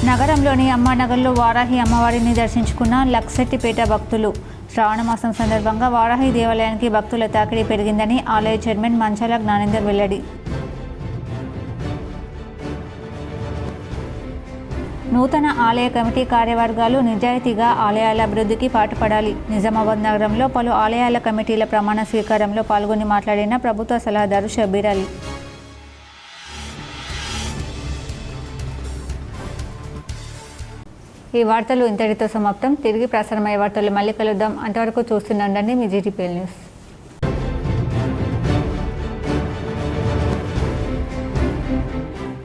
నగరంలోని అమ్మానగర్లో వారాహి అమ్మవారిని దర్శించుకున్న లక్సెట్టిపేట భక్తులు. శ్రావణమాసం సందర్భంగా వారాహి దేవాలయానికి భక్తుల తాకిడి పెరిగిందని ఆలయ చైర్మన్ మంచాల జ్ఞానేందర్ వెల్లడి. నూతన ఆలయ కమిటీ కార్యవర్గాలు నిజాయితీగా ఆలయాల అభివృద్ధికి పాటుపడాలి. నిజామాబాద్ నగరంలో పలు ఆలయాల కమిటీల ప్రమాణ స్వీకారంలో పాల్గొని మాట్లాడిన ప్రభుత్వ సలహాదారు షబ్బీర్ అలీ. ఈ వార్తలు ఇంతటితో సమాప్తం. తిరిగి ప్రసారమయ్యే వార్తలు మళ్ళీ కలుద్దాం. అంతవరకు చూస్తుండండి మీ జీటీపీఎల్ న్యూస్.